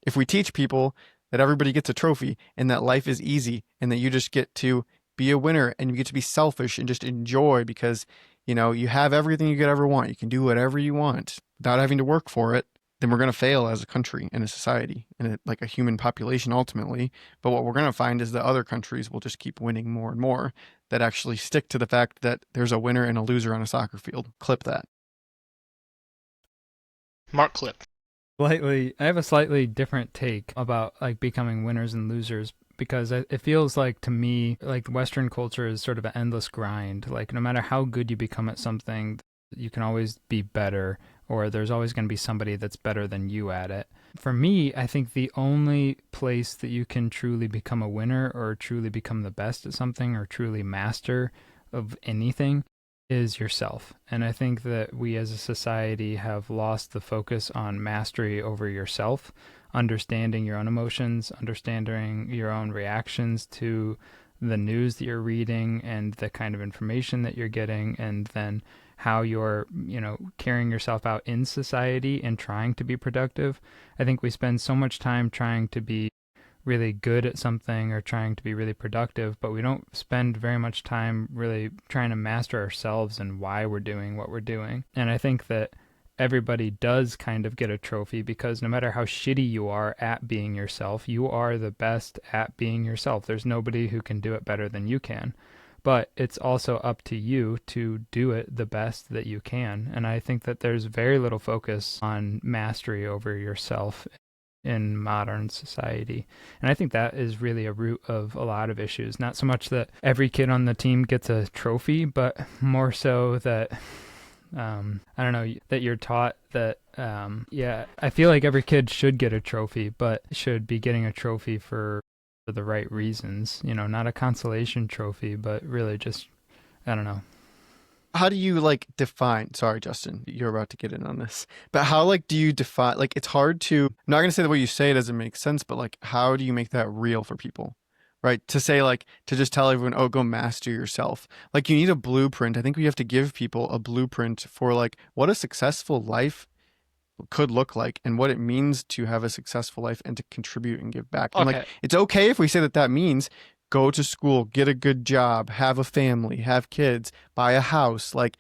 Speaker 1: if we teach people that everybody gets a trophy and that life is easy and that you just get to be a winner and you get to be selfish and just enjoy because you have everything you could ever want. You can do whatever you want without having to work for it. Then we're going to fail as a country and a society and like a human population ultimately. But what we're going to find is that other countries will just keep winning more and more that actually stick to the fact that there's a winner and a loser on a soccer field. Clip that.
Speaker 4: Mark clip.
Speaker 2: I have a slightly different take about like becoming winners and losers because it feels like to me like Western culture is sort of an endless grind. Like no matter how good you become at something, you can always be better, or there's always going to be somebody that's better than you at it. For me, I think the only place that you can truly become a winner or truly become the best at something or truly master of anything is yourself. And I think that we as a society have lost the focus on mastery over yourself, understanding your own emotions, understanding your own reactions to the news that you're reading and the kind of information that you're getting, and then how you're, carrying yourself out in society and trying to be productive. I think we spend so much time trying to be really good at something or trying to be really productive, but we don't spend very much time really trying to master ourselves and why we're doing what we're doing. And I think that everybody does kind of get a trophy because no matter how shitty you are at being yourself, you are the best at being yourself. There's nobody who can do it better than you can. But it's also up to you to do it the best that you can. And I think that there's very little focus on mastery over yourself in modern society. And I think that is really a root of a lot of issues. Not so much that every kid on the team gets a trophy, but more so that, I don't know, that you're taught that, I feel like every kid should get a trophy, but should be getting a trophy for the right reasons, not a consolation trophy, but really just, I don't know.
Speaker 1: How do you like define, sorry, Justin, you're about to get in on this, but how like do you define, like it's hard to, I'm not going to say the way you say it doesn't make sense, but like how do you make that real for people, right? To say like, to just tell everyone, oh, go master yourself. Like you need a blueprint. I think we have to give people a blueprint for like what a successful life could look like and what it means to have a successful life and to contribute and give back. And like, it's okay if we say that means go to school, get a good job, have a family, have kids, buy a house. Like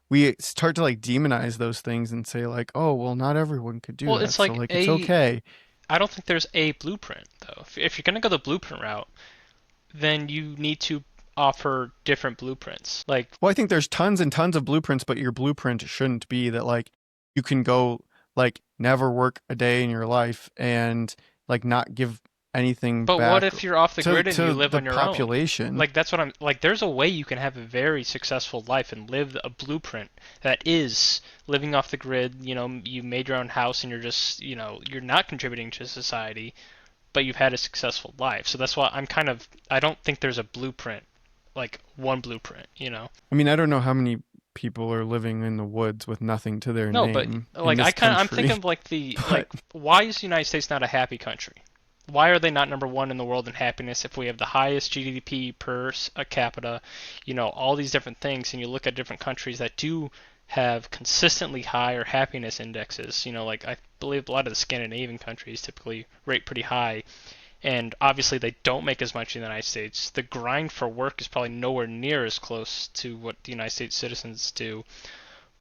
Speaker 1: we start to like demonize those things and say like, oh, well, not everyone could do that.
Speaker 4: It's like,
Speaker 1: so like, it's okay.
Speaker 4: I don't think there's a blueprint though. If you're going to go the blueprint route, then you need to offer different blueprints. Like,
Speaker 1: well, I think there's tons and tons of blueprints, but your blueprint shouldn't be that like you can go like never work a day in your life and like not give anything
Speaker 4: but
Speaker 1: back
Speaker 4: what if you're off the grid and you live on your
Speaker 1: population.
Speaker 4: own? Like that's what I'm like. There's a way you can have a very successful life and live a blueprint that is living off the grid. You made your own house and you're just you're not contributing to society, but you've had a successful life. So that's why I don't think there's a blueprint, like one blueprint.
Speaker 1: I mean, I don't know how many people are living in the woods with nothing to their name.
Speaker 4: No, but like I'm thinking of like why is the United States not a happy country? Why are they not number one in the world in happiness if we have the highest GDP per capita, all these different things, and you look at different countries that do have consistently higher happiness indexes, like I believe a lot of the Scandinavian countries typically rate pretty high, and obviously they don't make as much in the United States. The grind for work is probably nowhere near as close to what the United States citizens do.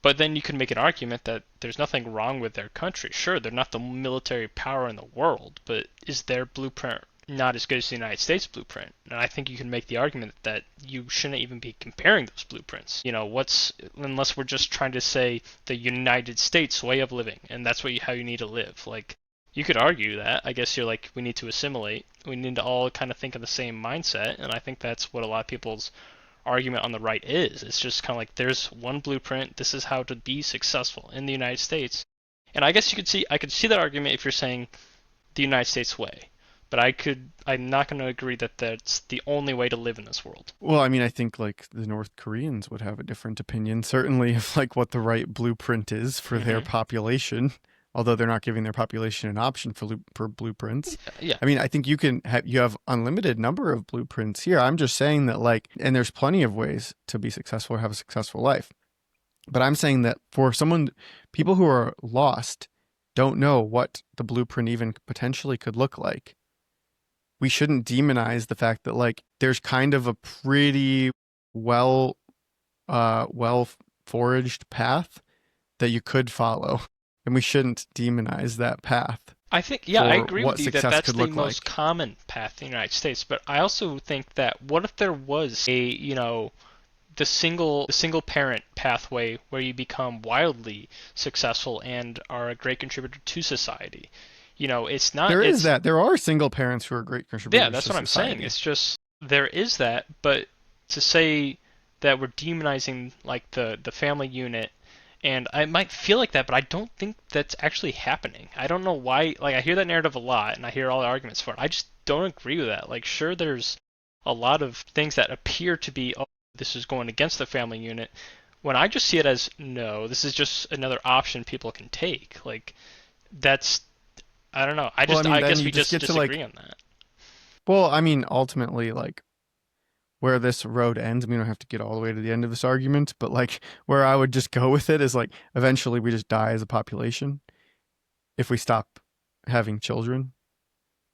Speaker 4: But then you can make an argument that there's nothing wrong with their country. Sure, they're not the military power in the world, but is their blueprint not as good as the United States blueprint? And I think you can make the argument that you shouldn't even be comparing those blueprints. Unless we're just trying to say the United States way of living, and that's how you need to live. Like, you could argue that. I guess you're like, we need to assimilate. We need to all kind of think in the same mindset, and I think that's what a lot of people's argument on the right is. It's just kind of like there's one blueprint. This is how to be successful in the United States. And I guess I could see that argument if you're saying the United States way. But I'm not going to agree that that's the only way to live in this world.
Speaker 1: Well, I mean, I think like the North Koreans would have a different opinion, certainly of like what the right blueprint is for their population. Although they're not giving their population an option for blueprints.
Speaker 4: Yeah.
Speaker 1: I mean, I think you have unlimited number of blueprints here. I'm just saying that and there's plenty of ways to be successful or have a successful life. But I'm saying that for people who are lost don't know what the blueprint even potentially could look like. We shouldn't demonize the fact that there's kind of a pretty well foraged path that you could follow, and we shouldn't demonize that path
Speaker 4: I think, yeah, I
Speaker 1: for
Speaker 4: agree with
Speaker 1: what
Speaker 4: you that
Speaker 1: success
Speaker 4: that's
Speaker 1: could
Speaker 4: the
Speaker 1: look
Speaker 4: most
Speaker 1: like.
Speaker 4: common path in the United States, but I also think that what if there was the single parent pathway where you become wildly successful and are a great contributor to society? It's not
Speaker 1: There is
Speaker 4: it's
Speaker 1: that. There are single parents who are great
Speaker 4: Yeah,
Speaker 1: contributors
Speaker 4: that's
Speaker 1: to
Speaker 4: what I'm saying.
Speaker 1: society.
Speaker 4: It's just there is that, but to say that we're demonizing like the family unit, and I might feel like that, but I don't think that's actually happening. I don't know why. Like I hear that narrative a lot, and I hear all the arguments for it. I just don't agree with that. Like sure, there's a lot of things that appear to be, oh, this is going against the family unit, when I just see it as no, this is just another option people can take. Like that's I don't know. I
Speaker 1: Well, I
Speaker 4: just
Speaker 1: mean,
Speaker 4: I
Speaker 1: then
Speaker 4: guess
Speaker 1: you
Speaker 4: we
Speaker 1: just
Speaker 4: just
Speaker 1: get to like,
Speaker 4: disagree on that.
Speaker 1: well, I mean, ultimately, like where this road ends, we don't have to get all the way to the end of this argument, but like where I would just go with it is like eventually we just die as a population if we stop having children.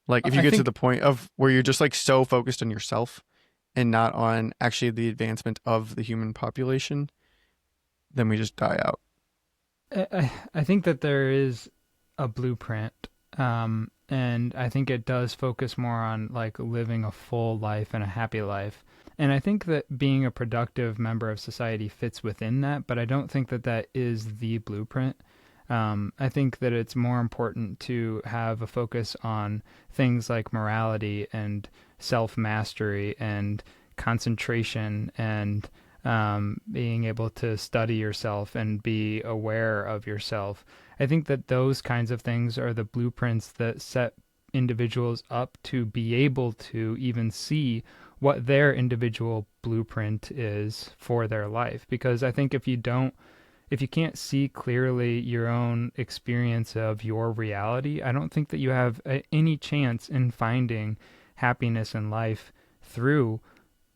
Speaker 1: Like if you
Speaker 2: I
Speaker 1: get to
Speaker 2: think
Speaker 1: the point of where you're just like so focused on yourself and not on actually the advancement of the human population, then we just die out.
Speaker 2: I think that there is a blueprint, and I think it does focus more on like living a full life and a happy life. And I think that being a productive member of society fits within that, but I don't think that that is the blueprint. I think that it's more important to have a focus on things like morality and self mastery and concentration and being able to study yourself and be aware of yourself. I think that those kinds of things are the blueprints that set individuals up to be able to even see what their individual blueprint is for their life. Because I think if you can't see clearly your own experience of your reality, I don't think that you have any chance in finding happiness in life through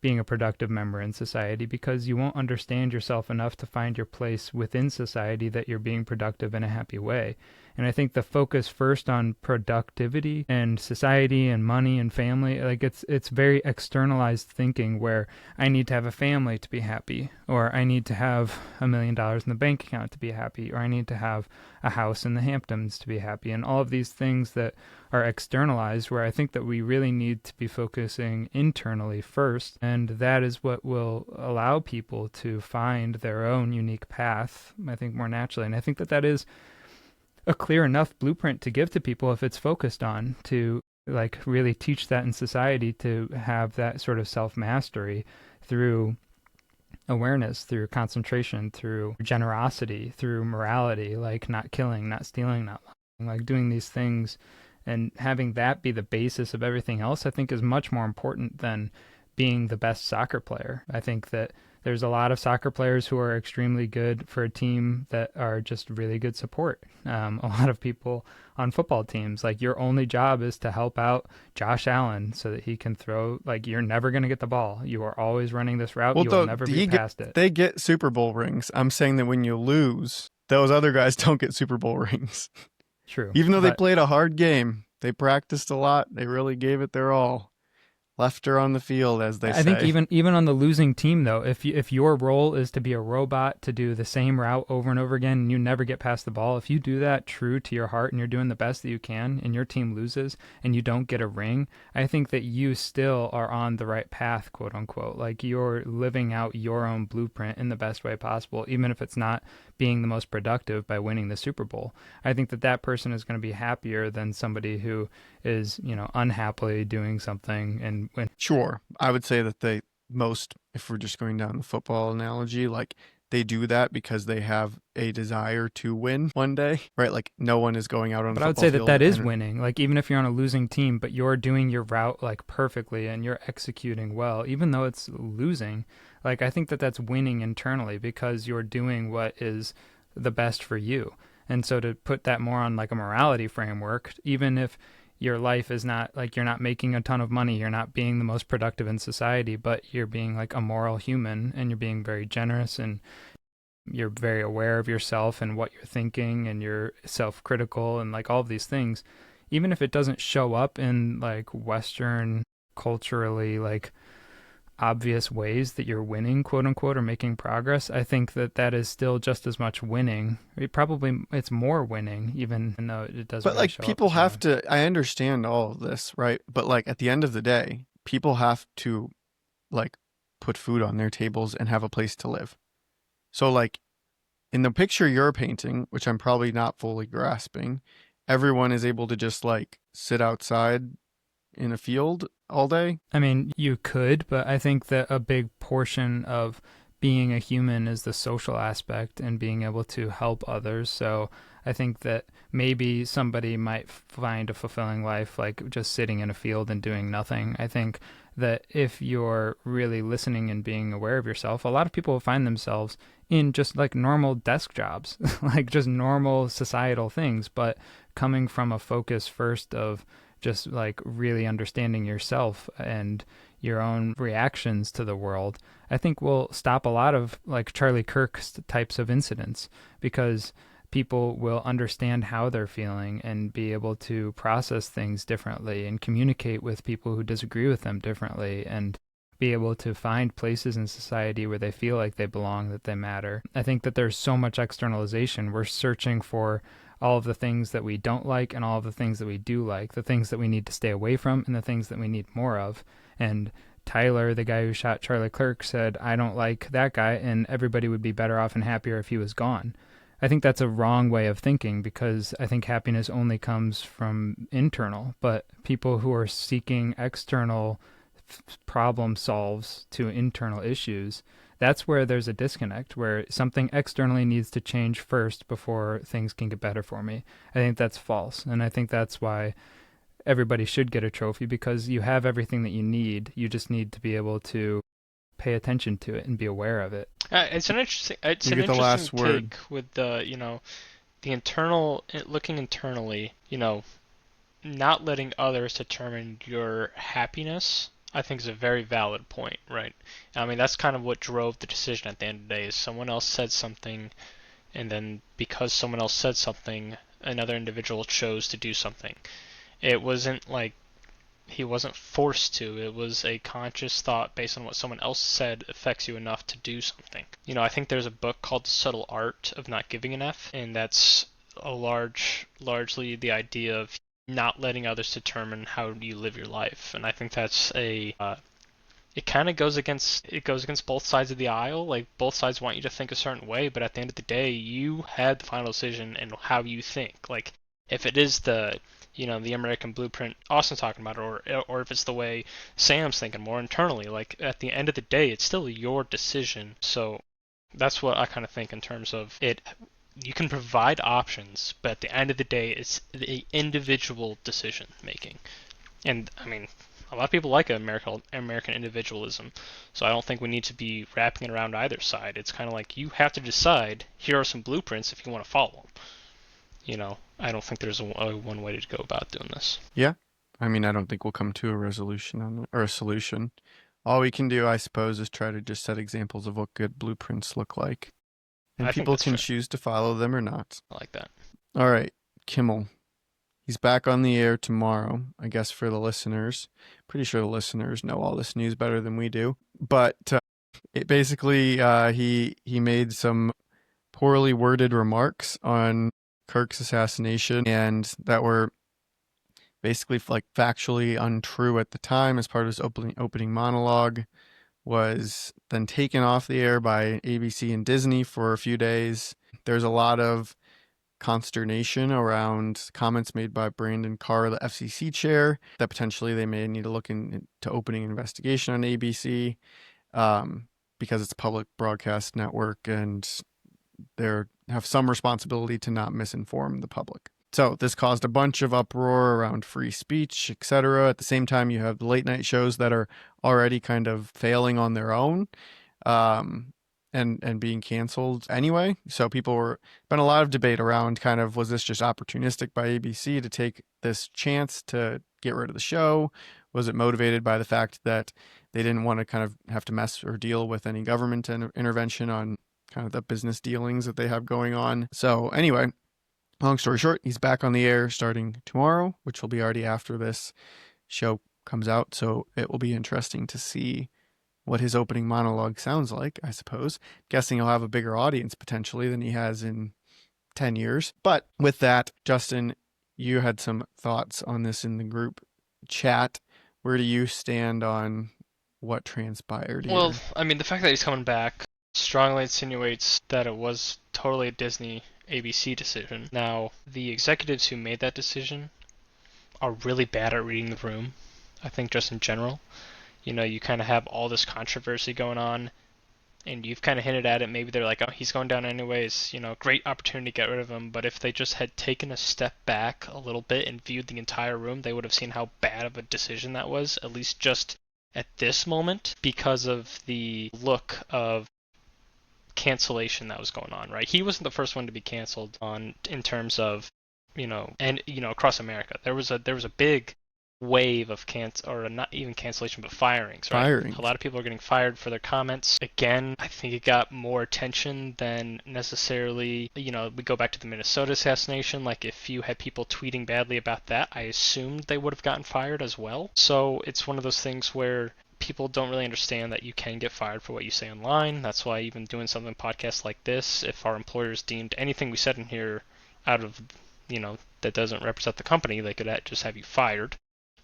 Speaker 2: being a productive member in society, because you won't understand yourself enough to find your place within society that you're being productive in a happy way. And I think the focus first on productivity and society and money and family, like it's very externalized thinking where I need to have a family to be happy, or I need to have $1 million in the bank account to be happy, or I need to have a house in the Hamptons to be happy, and all of these things that are externalized, where I think that we really need to be focusing internally first. And that is what will allow people to find their own unique path, I think, more naturally. And I think that that is a clear enough blueprint to give to people if it's focused on, to like really teach that in society, to have that sort of self mastery through awareness, through concentration, through generosity, through morality, like not killing, not stealing, not lying, like doing these things, and having that be the basis of everything else, I think is much more important than being the best soccer player. I think that there's a lot of soccer players who are extremely good for a team that are just really good support. A lot of people on football teams, like your only job is to help out Josh Allen so that he can throw, like you're never going to get the ball. You are always running this route.
Speaker 1: Well,
Speaker 2: You will
Speaker 1: though,
Speaker 2: never be past it.
Speaker 1: they get Super Bowl rings. I'm saying that when you lose, those other guys don't get Super Bowl rings.
Speaker 2: True.
Speaker 1: Even though they
Speaker 2: But
Speaker 1: played a hard game, they practiced a lot. They really gave it their all. Left her on the field, as they
Speaker 2: I think
Speaker 1: say.
Speaker 2: even on the losing team though, if your role is to be a robot to do the same route over and over again and you never get past the ball, if you do that true to your heart and you're doing the best that you can and your team loses and you don't get a ring, I think that you still are on the right path, quote unquote. Like you're living out your own blueprint in the best way possible, even if it's not being the most productive by winning the Super Bowl. I think that that person is going to be happier than somebody who is, unhappily doing something and when.
Speaker 1: Sure. I would say that they most, if we're just going down the football analogy, like they do that because they have a desire to win one day, right? Like no one is going out on the
Speaker 2: But I would
Speaker 1: football
Speaker 2: say that
Speaker 1: field
Speaker 2: that is
Speaker 1: and
Speaker 2: winning. Like even if you're on a losing team, but you're doing your route like perfectly and you're executing well, even though it's losing, like I think that that's winning internally because you're doing what is the best for you. And so to put that more on like a morality framework, even if your life is not like you're not making a ton of money, you're not being the most productive in society, but you're being like a moral human and you're being very generous and you're very aware of yourself and what you're thinking and you're self-critical and like all of these things, even if it doesn't show up in like Western culturally like obvious ways that you're winning, quote unquote, or making progress, I think that that is still just as much winning. It's more winning, even though it doesn't
Speaker 1: But
Speaker 2: really
Speaker 1: like
Speaker 2: show up
Speaker 1: people
Speaker 2: the same way.
Speaker 1: have to, I understand all of this, right? But like at the end of the day, people have to like put food on their tables and have a place to live. So like in the picture you're painting, which I'm probably not fully grasping, everyone is able to just like sit outside in a field all day.
Speaker 2: I mean, you could, but I think that a big portion of being a human is the social aspect and being able to help others. So I think that maybe somebody might find a fulfilling life like just sitting in a field and doing nothing. I think that if you're really listening and being aware of yourself, a lot of people will find themselves in just like normal desk jobs, like just normal societal things, but coming from a focus first of just like really understanding yourself and your own reactions to the world, I think will stop a lot of like Charlie Kirk's types of incidents, because people will understand how they're feeling and be able to process things differently and communicate with people who disagree with them differently and be able to find places in society where they feel like they belong, that they matter. I think that there's so much externalization. We're searching for all of the things that we don't like and all of the things that we do like, the things that we need to stay away from and the things that we need more of. And Tyler, the guy who shot Charlie Kirk, said, I don't like that guy, and everybody would be better off and happier if he was gone. I think that's a wrong way of thinking, because I think happiness only comes from internal, but people who are seeking external problem solves to internal issues, that's where there's a disconnect, where something externally needs to change first before things can get better for me. I think that's false. And I think that's why everybody should get a trophy, because you have everything that you need. You just need to be able to pay attention to it and be aware of it.
Speaker 4: It's
Speaker 1: You
Speaker 4: an
Speaker 1: get the
Speaker 4: interesting
Speaker 1: last word.
Speaker 4: take with the internal, looking internally, not letting others determine your happiness. I think is a very valid point, right? I mean, that's kind of what drove the decision at the end of the day. Is someone else said something, and then because someone else said something, another individual chose to do something. It wasn't like he wasn't forced to. It was a conscious thought based on what someone else said affects you enough to do something. I think there's a book called The Subtle Art of Not Giving an F, and that's largely the idea of not letting others determine how you live your life. And I think that's it kind of goes against both sides of the aisle. Like, both sides want you to think a certain way, but at the end of the day, you had the final decision in how you think. Like, if it is the American blueprint Austin's talking about, or if it's the way Sam's thinking more internally, like at the end of the day, it's still your decision. So that's what I kind of think in terms of it. You can provide options, but at the end of the day, it's the individual decision making. And I mean, a lot of people like American individualism, so I don't think we need to be wrapping it around either side. It's kind of like you have to decide. Here are some blueprints if you want to follow them. I don't think there's a one way to go about doing this.
Speaker 1: Yeah. I mean, I don't think we'll come to a resolution or a solution. All we can do, I suppose, is try to just set examples of what good blueprints look like. And
Speaker 4: I think
Speaker 1: people
Speaker 4: that's
Speaker 1: can
Speaker 4: fair.
Speaker 1: choose to follow them or not.
Speaker 4: I like that.
Speaker 1: All right. Kimmel. He's back on the air tomorrow, I guess, for the listeners. Pretty sure the listeners know all this news better than we do. But it basically, he made some poorly worded remarks on Kirk's assassination, and that were basically like factually untrue at the time as part of his opening monologue, was then taken off the air by ABC and Disney for a few days. There's a lot of consternation around comments made by Brandon Carr, the FCC chair, that potentially they may need to look into opening an investigation on ABC because it's a public broadcast network and they have some responsibility to not misinform the public. So this caused a bunch of uproar around free speech, etc. At the same time, you have the late night shows that are already kind of failing on their own, and being canceled anyway. So been a lot of debate around kind of, was this just opportunistic by ABC to take this chance to get rid of the show? Was it motivated by the fact that they didn't want to kind of have to mess or deal with any government intervention on kind of the business dealings that they have going on? So anyway, long story short, he's back on the air starting tomorrow, which will be already after this show comes out. So it will be interesting to see what his opening monologue sounds like, I suppose. Guessing he'll have a bigger audience potentially than he has in 10 years. But with that, Justin, you had some thoughts on this in the group chat. Where do you stand on what transpired here?
Speaker 4: Well, I mean, the fact that he's coming back strongly insinuates that it was totally a Disney ABC decision. Now, the executives who made that decision are really bad at reading the room, I think, just in general. You know, you kind of have all this controversy going on, and you've kind of hinted at it. Maybe they're like, oh, he's going down anyways, you know, great opportunity to get rid of him. But if they just had taken a step back a little bit and viewed the entire room, they would have seen how bad of a decision that was, at least just at this moment, because of the look of cancellation that was going on, right? He wasn't the first one to be canceled on in terms of, across America. There was a big wave of not even cancellation, but firings, right?
Speaker 1: Firings.
Speaker 4: A lot of people are getting fired for their comments. Again, I think it got more attention than necessarily, we go back to the Minnesota assassination. Like, if you had people tweeting badly about that, I assumed they would have gotten fired as well. So it's one of those things where people don't really understand that you can get fired for what you say online. That's why even doing something podcasts like this, if our employers deemed anything we said in here out of, that doesn't represent the company, they could just have you fired.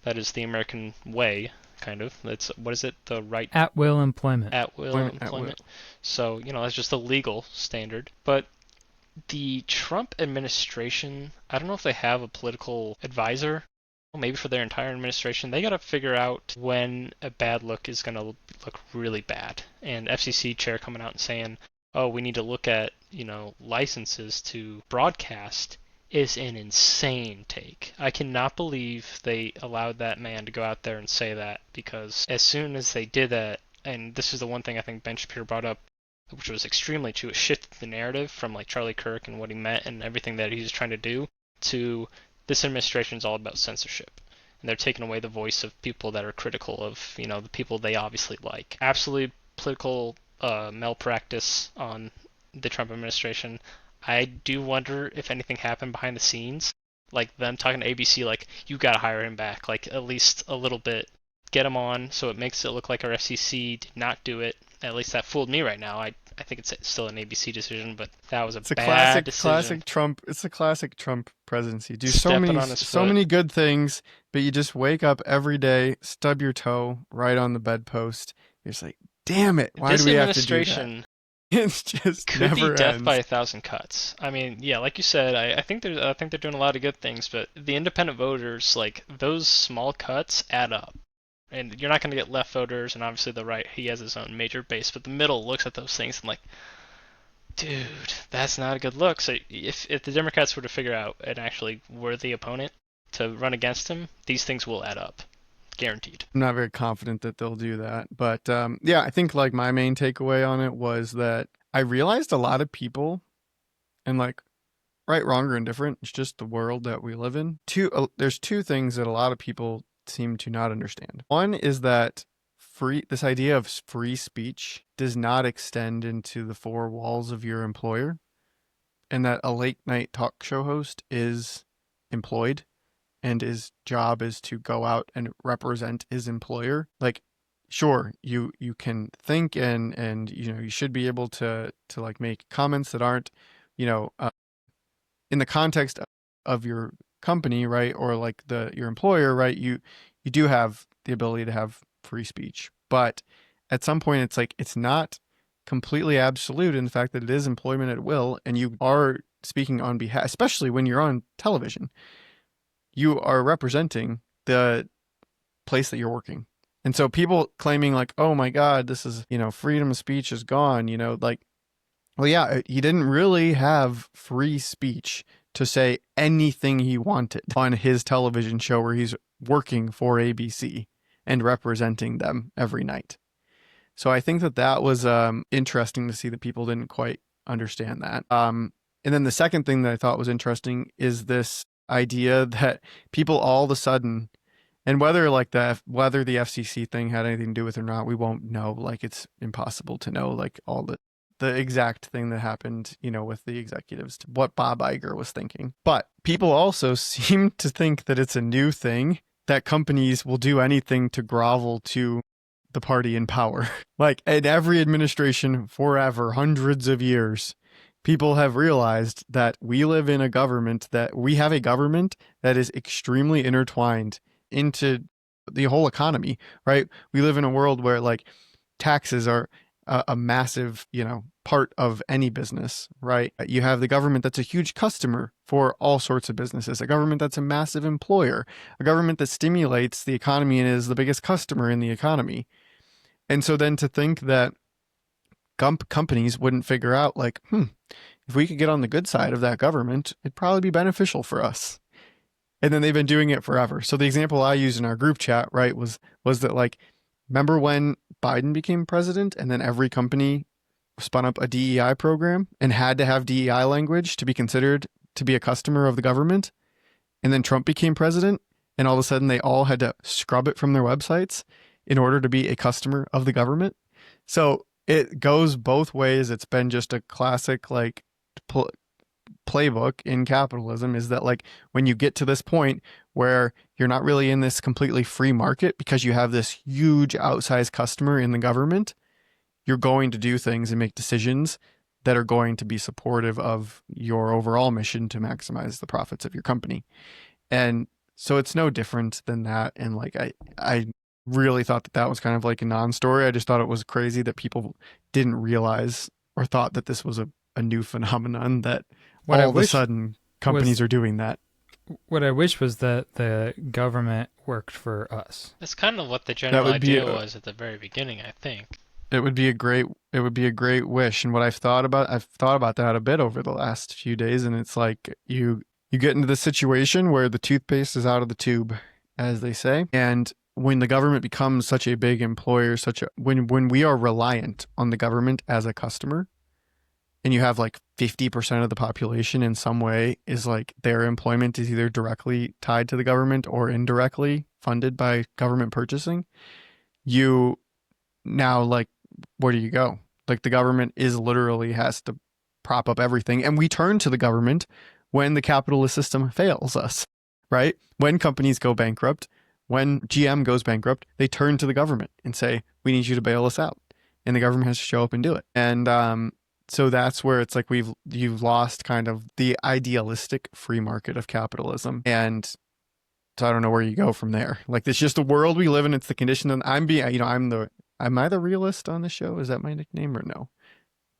Speaker 4: That is the American way, kind of. That's, what is it? The right...
Speaker 2: At will employment.
Speaker 4: At will employment. So, that's just the legal standard. But the Trump administration, I don't know if they have a political advisor. Well, maybe for their entire administration. They got to figure out when a bad look is going to look really bad. And FCC chair coming out and saying, oh, we need to look at, licenses to broadcast is an insane take. I cannot believe they allowed that man to go out there and say that, because as soon as they did that, and this is the one thing I think Ben Shapiro brought up, which was extremely true, it shifted the narrative from like Charlie Kirk and what he meant and everything that he was trying to do to this administration is all about censorship. And they're taking away the voice of people that are critical of, the people they obviously like. Absolutely political malpractice on the Trump administration. I do wonder if anything happened behind the scenes, like them talking to ABC, like, you gotta hire him back, like, at least a little bit. Get him on so it makes it look like our FCC did not do it. At least that fooled me right now. I think it's still an ABC decision, but that was
Speaker 1: It's a
Speaker 4: bad decision.
Speaker 1: classic Trump. It's a classic Trump presidency. Do
Speaker 4: Stepping
Speaker 1: so many good things, but you just wake up every day, stub your toe right on the bedpost. You're just like, damn it! Why do we have to do that? It's just
Speaker 4: could
Speaker 1: never
Speaker 4: be death
Speaker 1: ends.
Speaker 4: by 1,000 cuts. I mean, yeah, like you said, I think they're doing a lot of good things, but the independent voters, like, those small cuts add up. And you're not going to get left voters, and obviously the right, he has his own major base, but the middle looks at those things and like, dude, that's not a good look. So if the Democrats were to figure out an actually worthy opponent to run against him, these things will add up. Guaranteed.
Speaker 1: I'm not very confident that they'll do that. But yeah, I think like my main takeaway on it was that I realized a lot of people, and like right, wrong, or indifferent, it's just the world that we live in. There's two things that a lot of people seem to not understand. One is that this idea of free speech does not extend into the four walls of your employer, and that a late night talk show host is employed and his job is to go out and represent his employer. Like, sure, you can think and you should be able to like make comments that aren't in the context of your company, right, or like your employer, right. You do have the ability to have free speech, but at some point it's like it's not completely absolute in the fact that it is employment at will, and you are speaking on behalf, especially when you're on television. You are representing the place that you're working. And so people claiming like, oh my God, this is, freedom of speech is gone, like, well, yeah, he didn't really have free speech to say anything he wanted on his television show where he's working for ABC and representing them every night. So I think that was interesting to see that people didn't quite understand that. And then the second thing that I thought was interesting is this idea that people all of a sudden, and whether the FCC thing had anything to do with it or not, we won't know. Like, it's impossible to know like all the exact thing that happened, with the executives, what Bob Iger was thinking. But people also seem to think that it's a new thing that companies will do anything to grovel to the party in power. Like in every administration forever, hundreds of years, people have realized that we live in a government that we have a government that is extremely intertwined into the whole economy, right? We live in a world where like taxes are a massive, part of any business, right? You have the government that's a huge customer for all sorts of businesses, a government that's a massive employer, a government that stimulates the economy and is the biggest customer in the economy. And so then to think that companies wouldn't figure out like, if we could get on the good side of that government, it'd probably be beneficial for us. And then they've been doing it forever. So the example I used in our group chat, right, was that like, remember when Biden became president and then every company spun up a DEI program and had to have DEI language to be considered to be a customer of the government? And then Trump became president and all of a sudden they all had to scrub it from their websites in order to be a customer of the government. So it goes both ways. It's been just a classic like playbook in capitalism, is that like when you get to this point where you're not really in this completely free market because you have this huge outsized customer in the government, you're going to do things and make decisions that are going to be supportive of your overall mission to maximize the profits of your company. And so it's no different than that. And like I really thought that was kind of like a non-story. I just thought it was crazy that people didn't realize or thought that this was a new phenomenon, that all of a sudden companies are doing that.
Speaker 2: What I wish was that the government worked for us.
Speaker 4: That's kind of what the general idea was at the very beginning, I think.
Speaker 1: It would be a great wish. And what I've thought about that a bit over the last few days. And it's like you get into the situation where the toothpaste is out of the tube, as they say. And when the government becomes such a big employer, when we are reliant on the government as a customer, and you have like 50% of the population in some way is like their employment is either directly tied to the government or indirectly funded by government purchasing, you now like, where do you go? Like the government is literally has to prop up everything. And we turn to the government when the capitalist system fails us, right? When companies go bankrupt, when GM goes bankrupt, they turn to the government and say, we need you to bail us out. And the government has to show up and do it. And so that's where it's like you've lost kind of the idealistic free market of capitalism. And so I don't know where you go from there. Like it's just the world we live in. It's the condition that am I the realist on the show? Is that my nickname or no?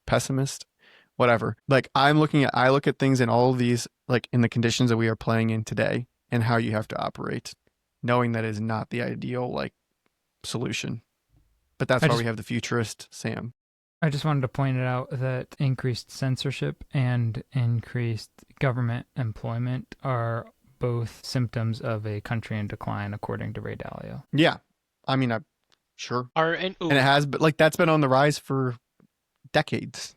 Speaker 1: Pessimist? Whatever. Like I look at things in all of these, like in the conditions that we are playing in today and how you have to operate, knowing that is not the ideal like solution. But that's why we have the futurist Sam.
Speaker 2: I just wanted to point it out that increased censorship and increased government employment are both symptoms of a country in decline, according to Ray Dalio.
Speaker 1: Yeah. I mean, sure.
Speaker 4: And
Speaker 1: it has, but like that's been on the rise for decades.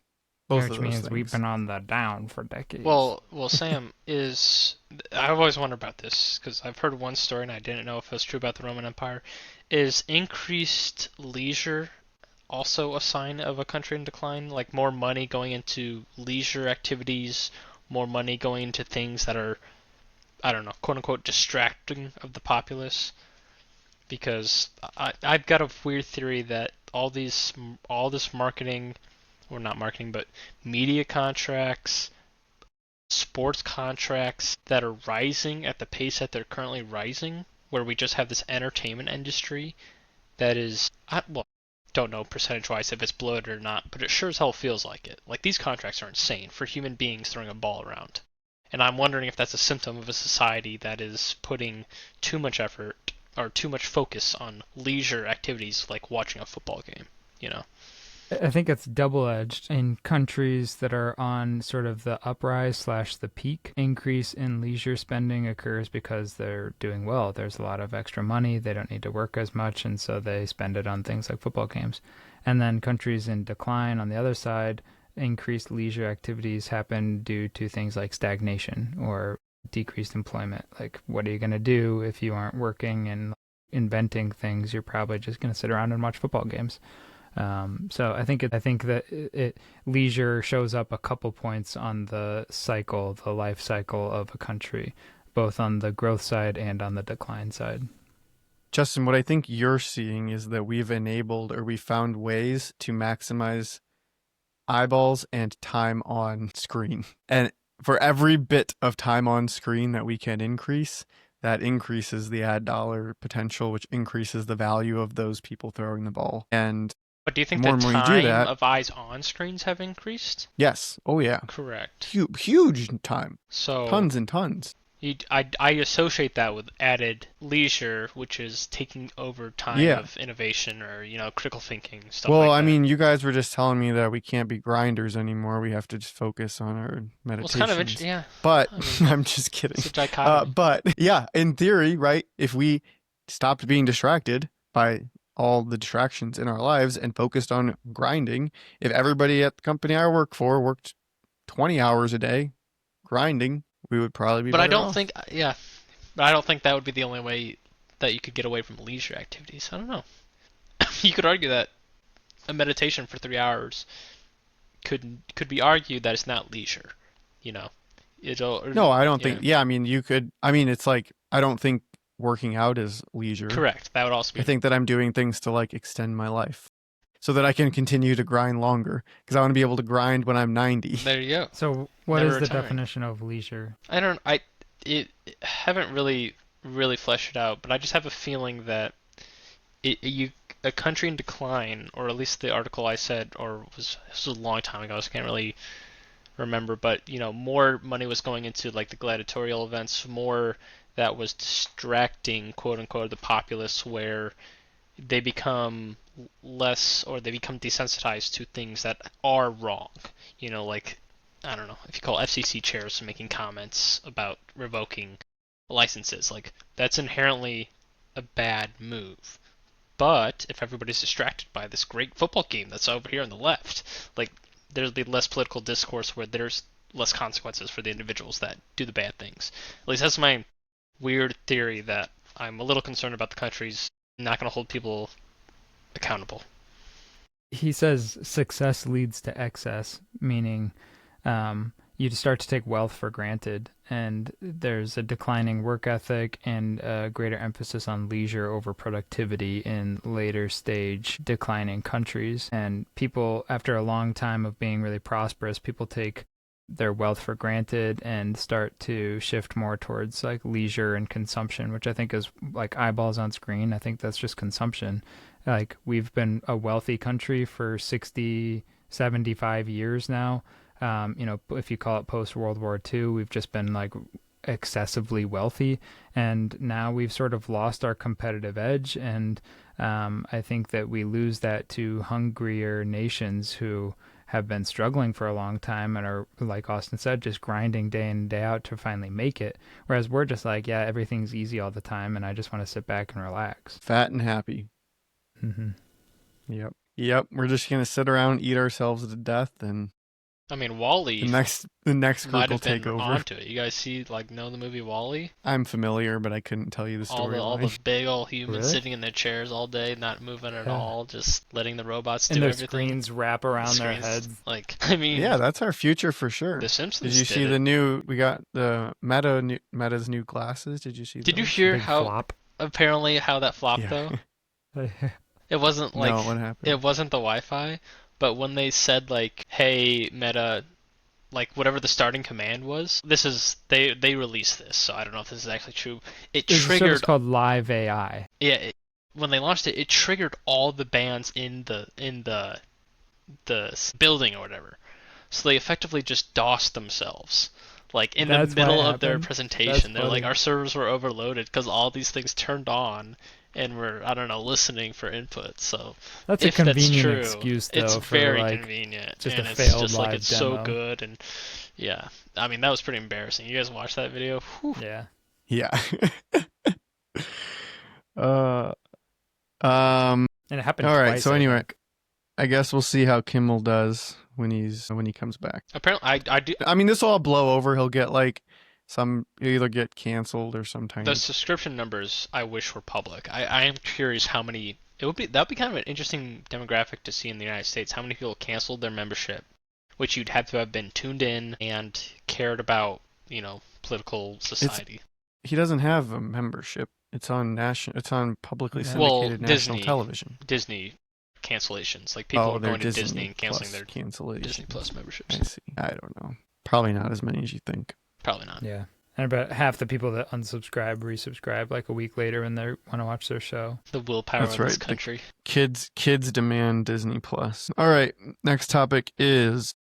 Speaker 2: Which means we've been on the down for decades.
Speaker 4: Well, Sam, I've always wondered about this because I've heard one story and I didn't know if it was true about the Roman Empire. Is increased leisure also a sign of a country in decline? Like more money going into leisure activities, more money going into things that are, I don't know, quote unquote, distracting of the populace? Because I've got a weird theory that all this marketing, or not marketing, but media contracts, sports contracts that are rising at the pace that they're currently rising, where we just have this entertainment industry that is, don't know percentage-wise if it's bloated or not, but it sure as hell feels like it. Like these contracts are insane for human beings throwing a ball around. And I'm wondering if that's a symptom of a society that is putting too much effort or too much focus on leisure activities like watching a football game,
Speaker 2: I think it's double-edged. In countries that are on sort of the uprise / the peak, increase in leisure spending occurs because they're doing well. There's a lot of extra money. They don't need to work as much, and so they spend it on things like football games. And then countries in decline, on the other side, increased leisure activities happen due to things like stagnation or decreased employment. Like, what are you going to do if you aren't working and inventing things? You're probably just going to sit around and watch football games. So I think that leisure shows up a couple points on the life cycle of a country, both on the growth side and on the decline side.
Speaker 1: Justin, what I think you're seeing is that we've enabled or we found ways to maximize eyeballs and time on screen. And for every bit of time on screen that we can increase, that increases the ad dollar potential, which increases the value of those people throwing the ball. And
Speaker 4: But do you
Speaker 1: the
Speaker 4: think
Speaker 1: more
Speaker 4: the
Speaker 1: and more you do
Speaker 4: time
Speaker 1: that,
Speaker 4: of eyes on screens have increased?
Speaker 1: yes, oh yeah,
Speaker 4: Correct.
Speaker 1: huge time,
Speaker 4: So
Speaker 1: tons and tons.
Speaker 4: I associate that with added leisure, which is taking over time
Speaker 1: Yeah.
Speaker 4: of innovation or, critical thinking, stuff
Speaker 1: Well,
Speaker 4: like
Speaker 1: I
Speaker 4: that.
Speaker 1: mean, you guys were just telling me that we can't be grinders anymore. We have to just focus on our
Speaker 4: Well, it's kind of
Speaker 1: meditations.
Speaker 4: yeah.
Speaker 1: But
Speaker 4: I mean,
Speaker 1: I'm just kidding.
Speaker 4: it's a dichotomy.
Speaker 1: But yeah, in theory, right? If we stopped being distracted by all the distractions in our lives and focused on grinding, if everybody at the company I work for worked 20 hours a day grinding, we would probably be
Speaker 4: But I
Speaker 1: better
Speaker 4: don't
Speaker 1: off.
Speaker 4: think, yeah, but I don't think that would be the only way that you could get away from leisure activities. I don't know. You could argue that a meditation for 3 hours could be argued that it's not leisure. You know, it'll
Speaker 1: No, I don't
Speaker 4: yeah.
Speaker 1: think. Yeah, I mean, you could. I mean, it's like I don't think working out is leisure.
Speaker 4: Correct. That would also
Speaker 1: I
Speaker 4: be
Speaker 1: think that I'm doing things to like extend my life so that I can continue to grind longer because I want to be able to grind when I'm 90.
Speaker 4: there. You go.
Speaker 2: So, what
Speaker 4: Never
Speaker 2: is the
Speaker 4: retiring.
Speaker 2: definition of leisure?
Speaker 4: I don't. Haven't really fleshed it out, but I just have a feeling that a country in decline, or at least the article I said, or this was a long time ago, so I can't really remember, but more money was going into like the gladiatorial events, more that was distracting, quote unquote, the populace, where they become less, or they become desensitized to things that are wrong. Like, I don't know, if you call FCC chairs making comments about revoking licenses, like that's inherently a bad move. But if everybody's distracted by this great football game that's over here on the left, like there'll be less political discourse where there's less consequences for the individuals that do the bad things. At least that's my weird theory, that I'm a little concerned about the country's not going to hold people accountable.
Speaker 2: He says success leads to excess, meaning you start to take wealth for granted, and there's a declining work ethic and a greater emphasis on leisure over productivity in later stage declining countries. And people, after a long time of being really prosperous, people take their wealth for granted and start to shift more towards like leisure and consumption, which I think is like eyeballs on screen. I think that's just consumption. Like, we've been a wealthy country for 60, 75 years now. If you call it post World War II, we've just been like excessively wealthy, and now we've sort of lost our competitive edge. And I think that we lose that to hungrier nations who have been struggling for a long time and are, like Austin said, just grinding day in, day out to finally make it. Whereas we're just like, yeah, everything's easy all the time, and I just want to sit back and relax.
Speaker 1: Fat and happy.
Speaker 2: Mm-hmm.
Speaker 1: Yep. We're just gonna sit around, eat ourselves to death, and
Speaker 4: I mean, Wall-E
Speaker 1: the next group
Speaker 4: might
Speaker 1: will
Speaker 4: have been
Speaker 1: take over.
Speaker 4: onto it. You guys know the movie Wall-E?
Speaker 1: I'm familiar, but I couldn't tell you the
Speaker 4: All
Speaker 1: storyline.
Speaker 4: the big old humans
Speaker 2: Really?
Speaker 4: sitting in their chairs all day, not moving at
Speaker 2: Yeah.
Speaker 4: all, just letting the robots
Speaker 2: And
Speaker 4: do
Speaker 2: their
Speaker 4: everything.
Speaker 2: screens wrap around their
Speaker 4: Screens,
Speaker 2: heads.
Speaker 4: like, I mean,
Speaker 1: Yeah, that's our future for sure.
Speaker 4: The Simpsons
Speaker 1: Did you see
Speaker 4: it.
Speaker 1: the new? We got the Meta's new glasses. Did you see?
Speaker 4: Did you
Speaker 1: those?
Speaker 4: hear
Speaker 2: Big
Speaker 4: how
Speaker 2: flop.
Speaker 4: apparently how that flopped
Speaker 1: Yeah.
Speaker 4: though? It wasn't like
Speaker 1: No, what happened?
Speaker 4: it wasn't the Wi-Fi, but when they said like, "Hey Meta," like whatever the starting command was, this is they released this, so I don't know if this is actually true. It
Speaker 2: There's a service
Speaker 4: triggered,
Speaker 2: called Live AI.
Speaker 4: yeah. When they launched it, it triggered all the bands in the building or whatever. So they effectively just DOSed themselves. Like in
Speaker 2: That's
Speaker 4: the
Speaker 2: why
Speaker 4: middle
Speaker 2: it
Speaker 4: of their
Speaker 2: happened?
Speaker 4: presentation,
Speaker 2: That's
Speaker 4: they're like,
Speaker 2: funny.
Speaker 4: our servers were overloaded because all these things turned on, and we're, I don't know, listening for input. So
Speaker 2: That's a
Speaker 4: if that's
Speaker 2: convenient
Speaker 4: true,
Speaker 2: excuse, though,
Speaker 4: it's
Speaker 2: for
Speaker 4: very
Speaker 2: like
Speaker 4: convenient,
Speaker 2: just
Speaker 4: and
Speaker 2: a
Speaker 4: it's
Speaker 2: failed
Speaker 4: just like
Speaker 2: live
Speaker 4: it's so
Speaker 2: demo.
Speaker 4: good, and yeah, I mean that was pretty embarrassing. You guys watched that video? Whew.
Speaker 2: Yeah.
Speaker 1: Yeah. uh. Um.
Speaker 2: And it happened
Speaker 1: All right.
Speaker 2: twice.
Speaker 1: So
Speaker 2: I
Speaker 1: anyway,
Speaker 2: think.
Speaker 1: I guess we'll see how Kimmel does when he comes back.
Speaker 4: Apparently, I do.
Speaker 1: I mean, this will all blow over. He'll get like he'll either get canceled or some
Speaker 4: The
Speaker 1: tiny.
Speaker 4: subscription numbers I wish were public. I am curious how many. That would be kind of an interesting demographic to see in the United States. How many people canceled their membership, which you'd have to have been tuned in and cared about, political society.
Speaker 1: He doesn't have a membership. It's on publicly
Speaker 2: Yeah.
Speaker 4: Well,
Speaker 1: syndicated national
Speaker 4: Disney
Speaker 1: television.
Speaker 4: cancellations. Like people
Speaker 1: Oh,
Speaker 4: are
Speaker 1: they're
Speaker 4: going to Disney
Speaker 1: Disney
Speaker 4: and canceling
Speaker 1: Plus
Speaker 4: their Disney
Speaker 1: cancellations.
Speaker 4: Plus
Speaker 1: I
Speaker 4: memberships.
Speaker 1: see. I don't know. Probably not as many as you think.
Speaker 4: Probably not.
Speaker 2: Yeah. And about half the people that unsubscribe resubscribe like a week later when they want to watch their show.
Speaker 4: The willpower
Speaker 1: That's
Speaker 4: in this
Speaker 1: right.
Speaker 4: country.
Speaker 1: Kids demand Disney Plus. All right. Next topic is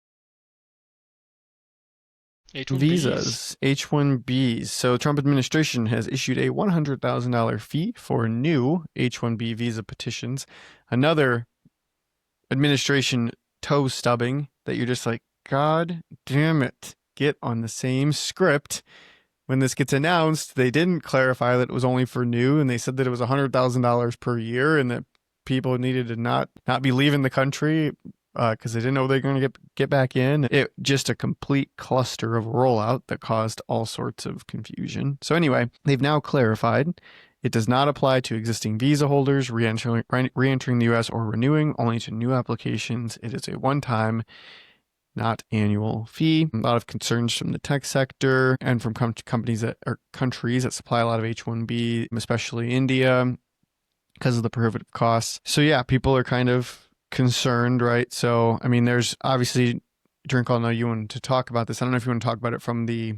Speaker 4: H1Bs.
Speaker 1: visas, H1Bs. So Trump administration has issued a $100,000 fee for new H1B visa petitions. Another administration toe stubbing that you're just like, God damn it. Get on the same script. When this gets announced, they didn't clarify that it was only for new, and they said that it was $100,000 per year, and that people needed to not be leaving the country because they didn't know they were going to get back in. It just a complete cluster of rollout that caused all sorts of confusion. So anyway, they've now clarified it does not apply to existing visa holders re-entering the U.S. or renewing, only to new applications. It is a one-time, not annual fee. A lot of concerns from the tech sector and from companies that are countries that supply a lot of H1B, especially India, because of the prohibitive costs. So yeah, people are kind of concerned, right? So, I mean, there's obviously, Drink, I'll know you want to talk about this. I don't know if you want to talk about it from the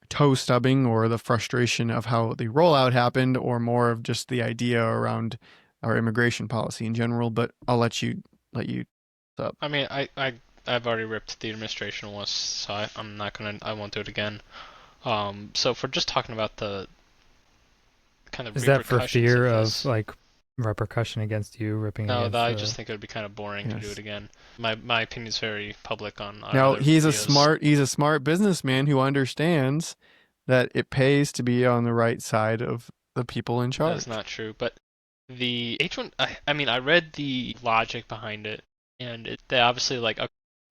Speaker 1: toe stubbing or the frustration of how the rollout happened, or more of just the idea around our immigration policy in general, but I'll let you up.
Speaker 4: I mean, I've already ripped the administration once, so I won't do it again. So for just talking about the kind of
Speaker 2: Is that for
Speaker 4: repercussions
Speaker 2: fear
Speaker 4: of
Speaker 2: of
Speaker 4: this,
Speaker 2: like repercussion against you ripping
Speaker 4: no,
Speaker 2: against
Speaker 4: I just think it would be kind of boring to do
Speaker 1: Yes.
Speaker 4: it again. My opinion is very public on our
Speaker 1: Now
Speaker 4: other
Speaker 1: he's
Speaker 4: videos.
Speaker 1: a smart businessman who understands that it pays to be on the right side of the people in charge.
Speaker 4: That's not true, but the H1, I mean, I read the logic behind it, and they obviously like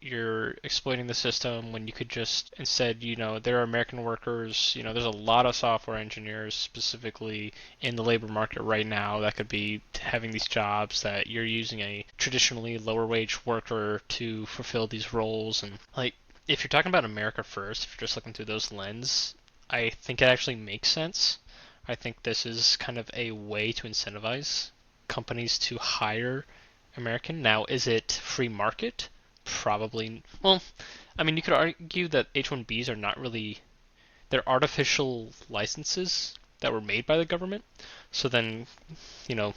Speaker 4: you're exploiting the system when you could just instead, there are American workers, there's a lot of software engineers specifically in the labor market right now that could be having these jobs that you're using a traditionally lower wage worker to fulfill these roles. And like, if you're talking about America first, if you're just looking through those lens, I think it actually makes sense. I think this is kind of a way to incentivize companies to hire American. Now, is it free market? Probably. Well, I mean, you could argue that H-1Bs are not really, they're artificial licenses that were made by the government. So then, you know,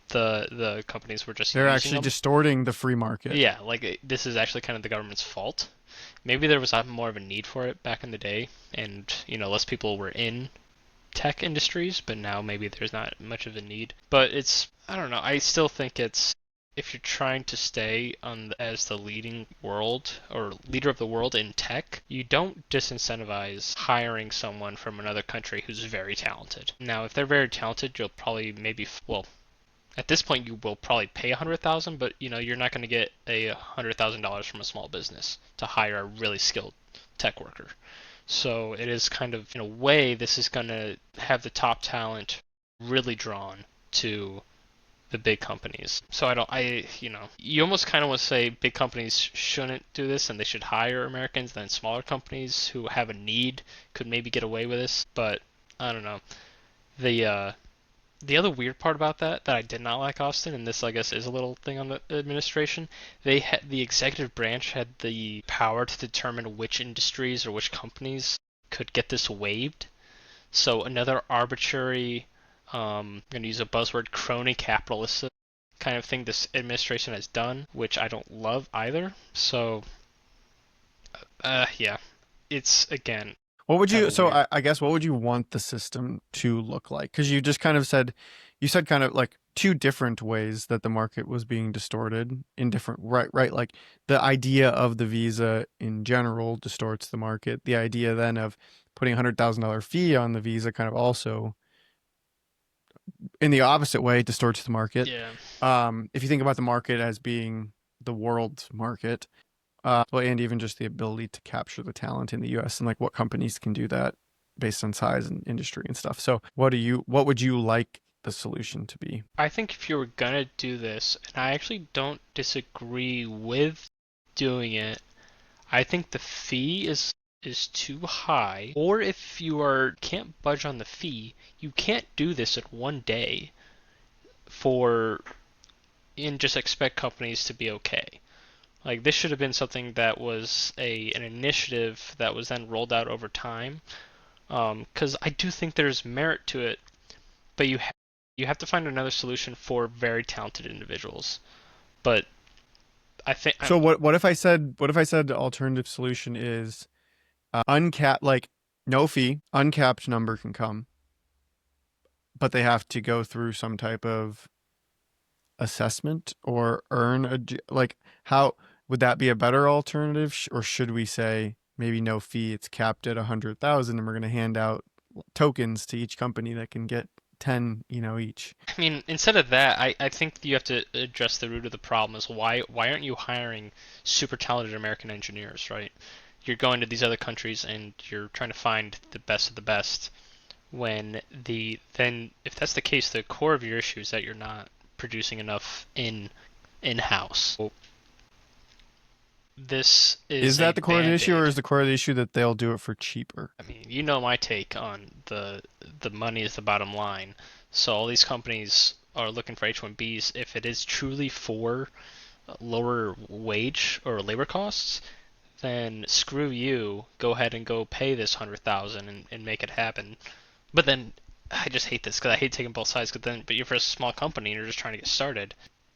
Speaker 4: the companies were just
Speaker 1: They're
Speaker 4: using
Speaker 1: actually
Speaker 4: them.
Speaker 1: distorting the free market.
Speaker 4: Yeah, like this is actually kind of the government's fault. Maybe there was more of a need for it back in the day, and less people were in tech industries, but now maybe there's not much of a need. But I don't know. I still think if you're trying to stay as the leading world or leader of the world in tech, you don't disincentivize hiring someone from another country who's very talented. Now, if they're very talented, you'll probably at this point you will probably pay $100,000, but you're not going to get $100,000 from a small business to hire a really skilled tech worker. So it is kind of, in a way, this is going to have the top talent really drawn to the big companies. So you almost kind of want to say big companies shouldn't do this and they should hire Americans, then smaller companies who have a need could maybe get away with this. But I don't know. The other weird part about that I did not like, Austin, and this I guess is a little thing on the administration, the executive branch had the power to determine which industries or which companies could get this waived. So another arbitrary, I'm going to use a buzzword, crony capitalist kind of thing this administration has done, which I don't love either. So, yeah, it's again.
Speaker 1: What would you, so
Speaker 4: weird.
Speaker 1: I guess, what would you want the system to look like? Because you just kind of said kind of like two different ways that the market was being distorted in different, right? Like the idea of the visa in general distorts the market. The idea then of putting $100,000 fee on the visa kind of also, in the opposite way, distorts the market.
Speaker 4: Yeah.
Speaker 1: If you think about the market as being the world market, and even just the ability to capture the talent in the U.S. and like what companies can do that based on size and industry and stuff. So what would you like the solution to be?
Speaker 4: I think if you were gonna do this, and I actually don't disagree with doing it, I think the fee is is too high, or if you are can't budge on the fee, you can't do this in one day for and just expect companies to be okay. Like this should have been something that was an initiative that was then rolled out over time. Because I do think there's merit to it, but you have to find another solution for very talented individuals. But I think
Speaker 1: So what if I said the alternative solution is uncapped, like no fee, uncapped number can come, but they have to go through some type of assessment or earn like how would that be a better alternative, or should we say maybe no fee, it's capped at 100,000 and we're going to hand out tokens to each company that can get 10 each?
Speaker 4: I mean, instead of that, I think you have to address the root of the problem is why aren't you hiring super talented American engineers, right? You're going to these other countries and you're trying to find the best of the best when then if that's the case, the core of your issue is that you're not producing enough in-house. This
Speaker 1: Is that the core of the issue, or is the core of the issue that they'll do it for cheaper?
Speaker 4: I mean, you know my take on the money is the bottom line. So all these companies are looking for H1Bs if it is truly for lower wage or labor costs, then screw you. Go ahead and go pay this 100,000 and make it happen. But then I just hate this because I hate taking both sides. But you're for a small company and you're just trying to get started.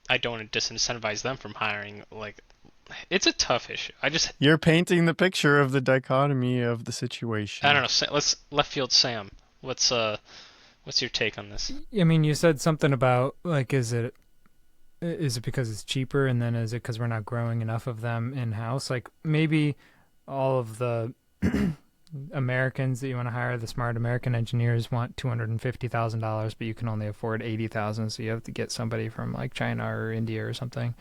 Speaker 4: I don't want to disincentivize them from hiring. Like, it's a tough issue.
Speaker 1: You're painting the picture of the dichotomy of the situation.
Speaker 4: I don't know. Let's left field Sam. What's your take on this?
Speaker 2: I mean, you said something about like, is it because it's cheaper, and then is it because we're not growing enough of them in house? Like maybe all of the Americans that you want to hire, the smart American engineers, want $250,000, but you can only afford 80,000, so you have to get somebody from like China or India or something.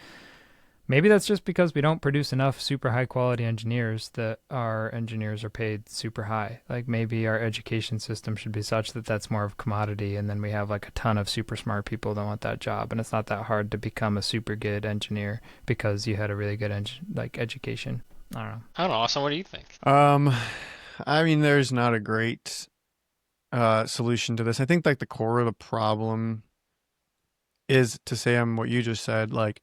Speaker 2: Maybe that's just because we don't produce enough super high quality engineers that our engineers are paid super high. Like maybe our education system should be such that that's more of a commodity, and then we have like a ton of super smart people that want that job, and it's not that hard to become a super good engineer because you had a really good education. I don't know.
Speaker 4: Austin, what do you think?
Speaker 1: I mean, there's not a great solution to this. I think like the core of the problem is, to Sam, what you just said, like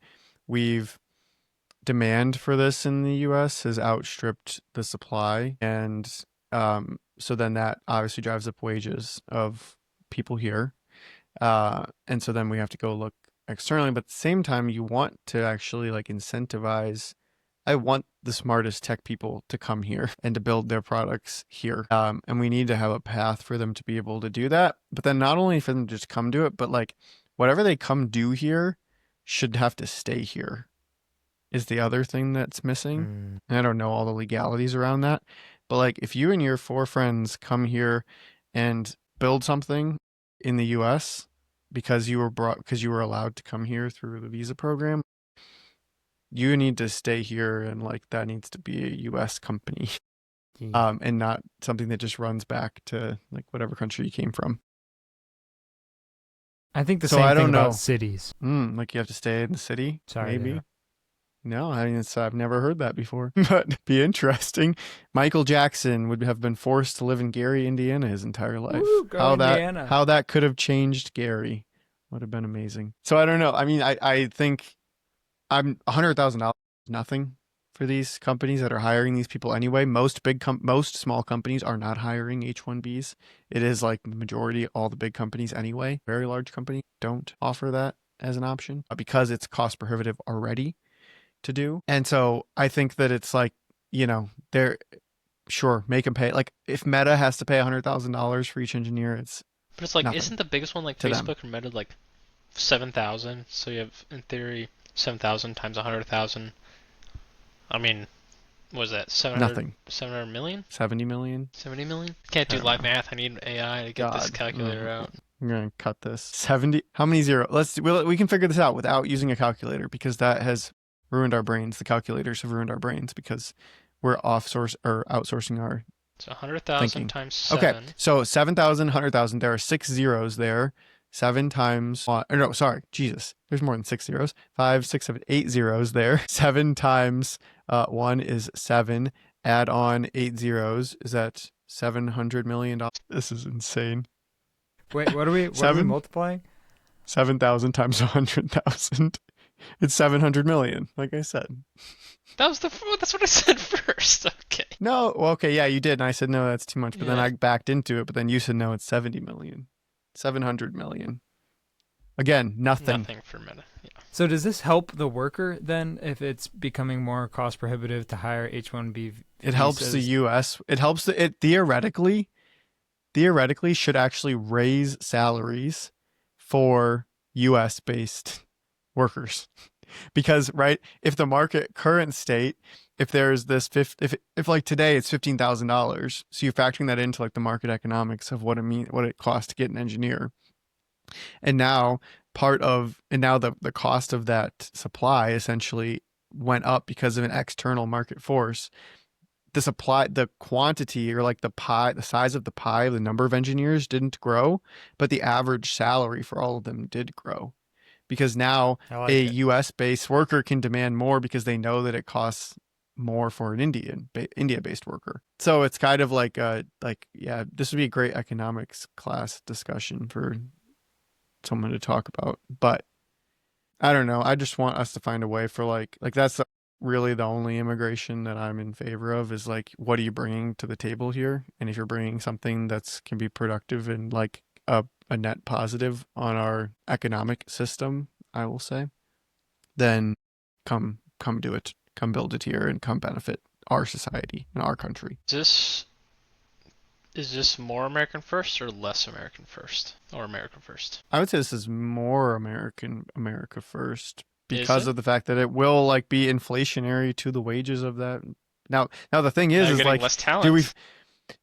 Speaker 1: demand for this in the US has outstripped the supply, and so then that obviously drives up wages of people here, and so then we have to go look externally. But at the same time, you want to actually like incentivize. I want the smartest tech people to come here and to build their products here, and we need to have a path for them to be able to do that. But then not only for them to just come do it, but like whatever they come do here should have to stay here is the other thing that's missing. And I don't know all the legalities around that, but like if you and your 4 friends come here and build something in the US because you were allowed to come here through the visa program, you need to stay here, and like that needs to be a US company. And not something that just runs back to like whatever country you came from.
Speaker 2: I think the same thing about cities.
Speaker 1: Like you have to stay in the city.
Speaker 2: Sorry,
Speaker 1: maybe.
Speaker 2: yeah.
Speaker 1: No, I mean, I've never heard that before, but it'd be interesting. Michael Jackson would have been forced to live in Gary, Indiana his entire life.
Speaker 2: Woo, go Indiana.
Speaker 1: How that could have changed Gary would have been amazing. So I don't know. I mean, I think $100,000 nothing for these companies that are hiring these people anyway. Most small companies are not hiring H1Bs. It is like the majority, all the big companies anyway. Very large companies don't offer that as an option because it's cost prohibitive already to do. And so I think that it's like, they're sure, make them pay. Like if Meta has to pay $100,000 for each engineer,
Speaker 4: But it's like,
Speaker 1: nothing
Speaker 4: isn't the biggest one like Facebook or Meta like 7,000? So you have, in theory, 7,000 times 100,000. I mean, what was that? 700,
Speaker 1: nothing.
Speaker 4: 700 million?
Speaker 1: 70 million?
Speaker 4: 70 million? Can't do live math. I need AI to get this calculator out.
Speaker 1: I'm going to cut this. 70. How many zeros? We can figure this out without using a calculator, because that has ruined our brains. The calculators have ruined our brains because we're outsourcing our
Speaker 4: So 100,000 times 7.
Speaker 1: Okay, so 7,000, 100,000. There are 6 zeros there. 7 times 1. Or no, sorry. Jesus. There's more than 6 zeros. 5, 6, 7, 8 zeros there. 7 times 1 is 7. add on 8 zeros, is that $700 million? This is insane.
Speaker 2: Wait, what are we
Speaker 1: Seven
Speaker 2: multiplying?
Speaker 1: 7,000 times 100,000. It's 700 million, like I said.
Speaker 4: That's what I said first. Okay.
Speaker 1: No, well, okay, yeah, you did, and I said no, that's too much. But then
Speaker 4: Yeah.
Speaker 1: I backed into it. But then you said no, it's 70 million, 700 million. Again, nothing.
Speaker 4: Nothing for Meta. Yeah.
Speaker 2: So does this help the worker then if it's becoming more cost prohibitive to hire H1B
Speaker 1: It helps the
Speaker 2: visas?
Speaker 1: U.S. It helps it theoretically should actually raise salaries for U.S. based workers. Because, right, if the market current state, if there's this if like today it's $15,000, so you're factoring that into like the market economics of what it costs to get an engineer, and now the cost of that supply essentially went up because of an external market force. The quantity, or like the size of the pie of the number of engineers didn't grow, but the average salary for all of them did grow. Because now
Speaker 2: I like
Speaker 1: a
Speaker 2: it.
Speaker 1: U.S. based worker can demand more because they know that it costs more for an India based worker. So it's kind of like yeah, this would be a great economics class discussion for someone to talk about. But I don't know. I just want us to find a way for like that's really the only immigration that I'm in favor of, is like, what are you bringing to the table here? And if you're bringing something that's can be productive and like a net positive on our economic system, I will say, then come do it. Come build it here and come benefit our society and our country.
Speaker 4: Is this more American first or less American first? Or American first?
Speaker 1: I would say this is more America first,
Speaker 4: Is
Speaker 1: because
Speaker 4: it?
Speaker 1: of the fact that it will like be inflationary to the wages of that. Now the thing
Speaker 4: Now you're
Speaker 1: is
Speaker 4: getting
Speaker 1: like,
Speaker 4: less
Speaker 1: do we
Speaker 4: talent.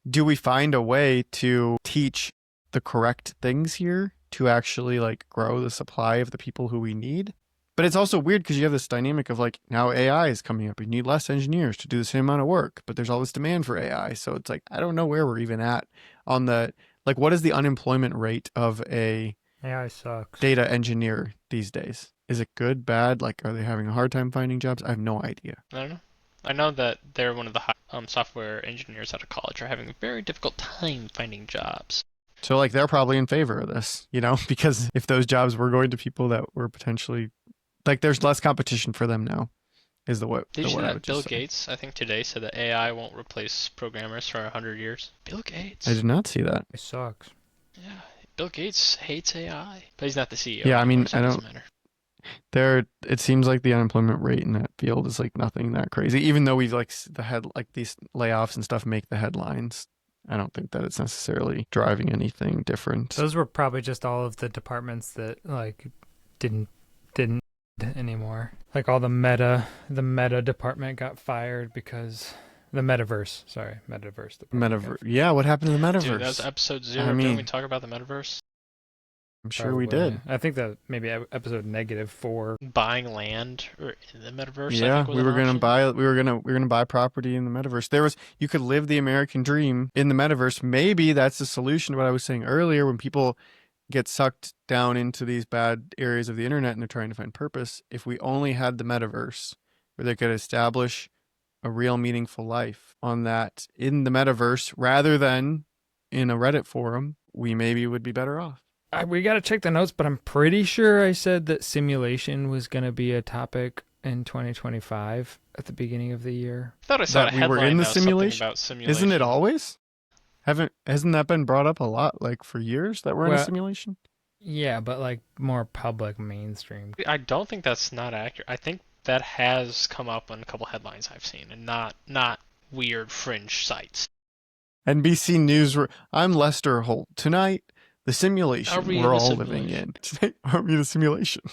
Speaker 1: do we find a way to teach the correct things here to actually like grow the supply of the people who we need? But it's also weird because you have this dynamic of like, now AI is coming up. You need less engineers to do the same amount of work, but there's all this demand for AI. So it's like, I don't know where we're even at on the, like, what is the unemployment rate of a
Speaker 2: AI sucks.
Speaker 1: data engineer these days? Is it good, bad? Like, are they having a hard time finding jobs? I have no idea.
Speaker 4: I don't know. I know that they're one of the software engineers out of college are having a very difficult time finding jobs.
Speaker 1: So like, they're probably in favor of this, because if those jobs were going to people that were potentially, like, there's less competition for them now, is the word
Speaker 4: Did you see
Speaker 1: I
Speaker 4: that
Speaker 1: would
Speaker 4: Bill
Speaker 1: just say.
Speaker 4: Gates, I think today, said that AI won't replace programmers for 100 years? Bill Gates.
Speaker 1: I did not see that.
Speaker 2: It sucks.
Speaker 4: Yeah, Bill Gates hates AI. But he's not the CEO
Speaker 1: Yeah, I
Speaker 4: anymore,
Speaker 1: mean,
Speaker 4: so
Speaker 1: I
Speaker 4: it
Speaker 1: don't.
Speaker 4: doesn't matter.
Speaker 1: It seems like the unemployment rate in that field is like nothing that crazy. Even though we've like these layoffs and stuff make the headlines, I don't think that it's necessarily driving anything different.
Speaker 2: Those were probably just all of the departments that like didn't anymore. Like all the meta department got fired because the metaverse department
Speaker 1: Metaverse. Yeah, what happened to the metaverse?
Speaker 4: Dude, that was episode 0.
Speaker 1: I
Speaker 4: Didn't we
Speaker 1: mean,
Speaker 4: talk about the metaverse?
Speaker 1: I'm sure we did.
Speaker 2: I think that maybe episode -4.
Speaker 4: Buying land or in the metaverse, I
Speaker 1: Yeah,
Speaker 4: think was
Speaker 1: we
Speaker 4: an
Speaker 1: were gonna
Speaker 4: option.
Speaker 1: buy we were gonna buy property in the metaverse. You could live the American dream in the metaverse. Maybe that's the solution to what I was saying earlier, when people get sucked down into these bad areas of the internet and they're trying to find purpose. If we only had the metaverse where they could establish a real meaningful life on that in the metaverse rather than in a Reddit forum, we maybe would be better off.
Speaker 2: We got to check the notes, but I'm pretty sure I said that simulation was going to be a topic in 2025 at the beginning of the year.
Speaker 4: I thought I saw
Speaker 1: That
Speaker 4: a
Speaker 1: we were
Speaker 4: headline
Speaker 1: in the
Speaker 4: though, something
Speaker 1: simulation?
Speaker 4: about simulation.
Speaker 1: Isn't it always? Hasn't that been brought up a lot, like for years, that we're in a
Speaker 2: Well,
Speaker 1: simulation?
Speaker 2: Yeah, but like more public mainstream.
Speaker 4: I don't think that's not accurate. I think that has come up on a couple headlines I've seen, and not weird fringe sites.
Speaker 1: NBC News. I'm Lester Holt. Tonight, the simulation
Speaker 4: Are we in
Speaker 1: we're
Speaker 4: the
Speaker 1: all living in. Tonight, are we in a simulation?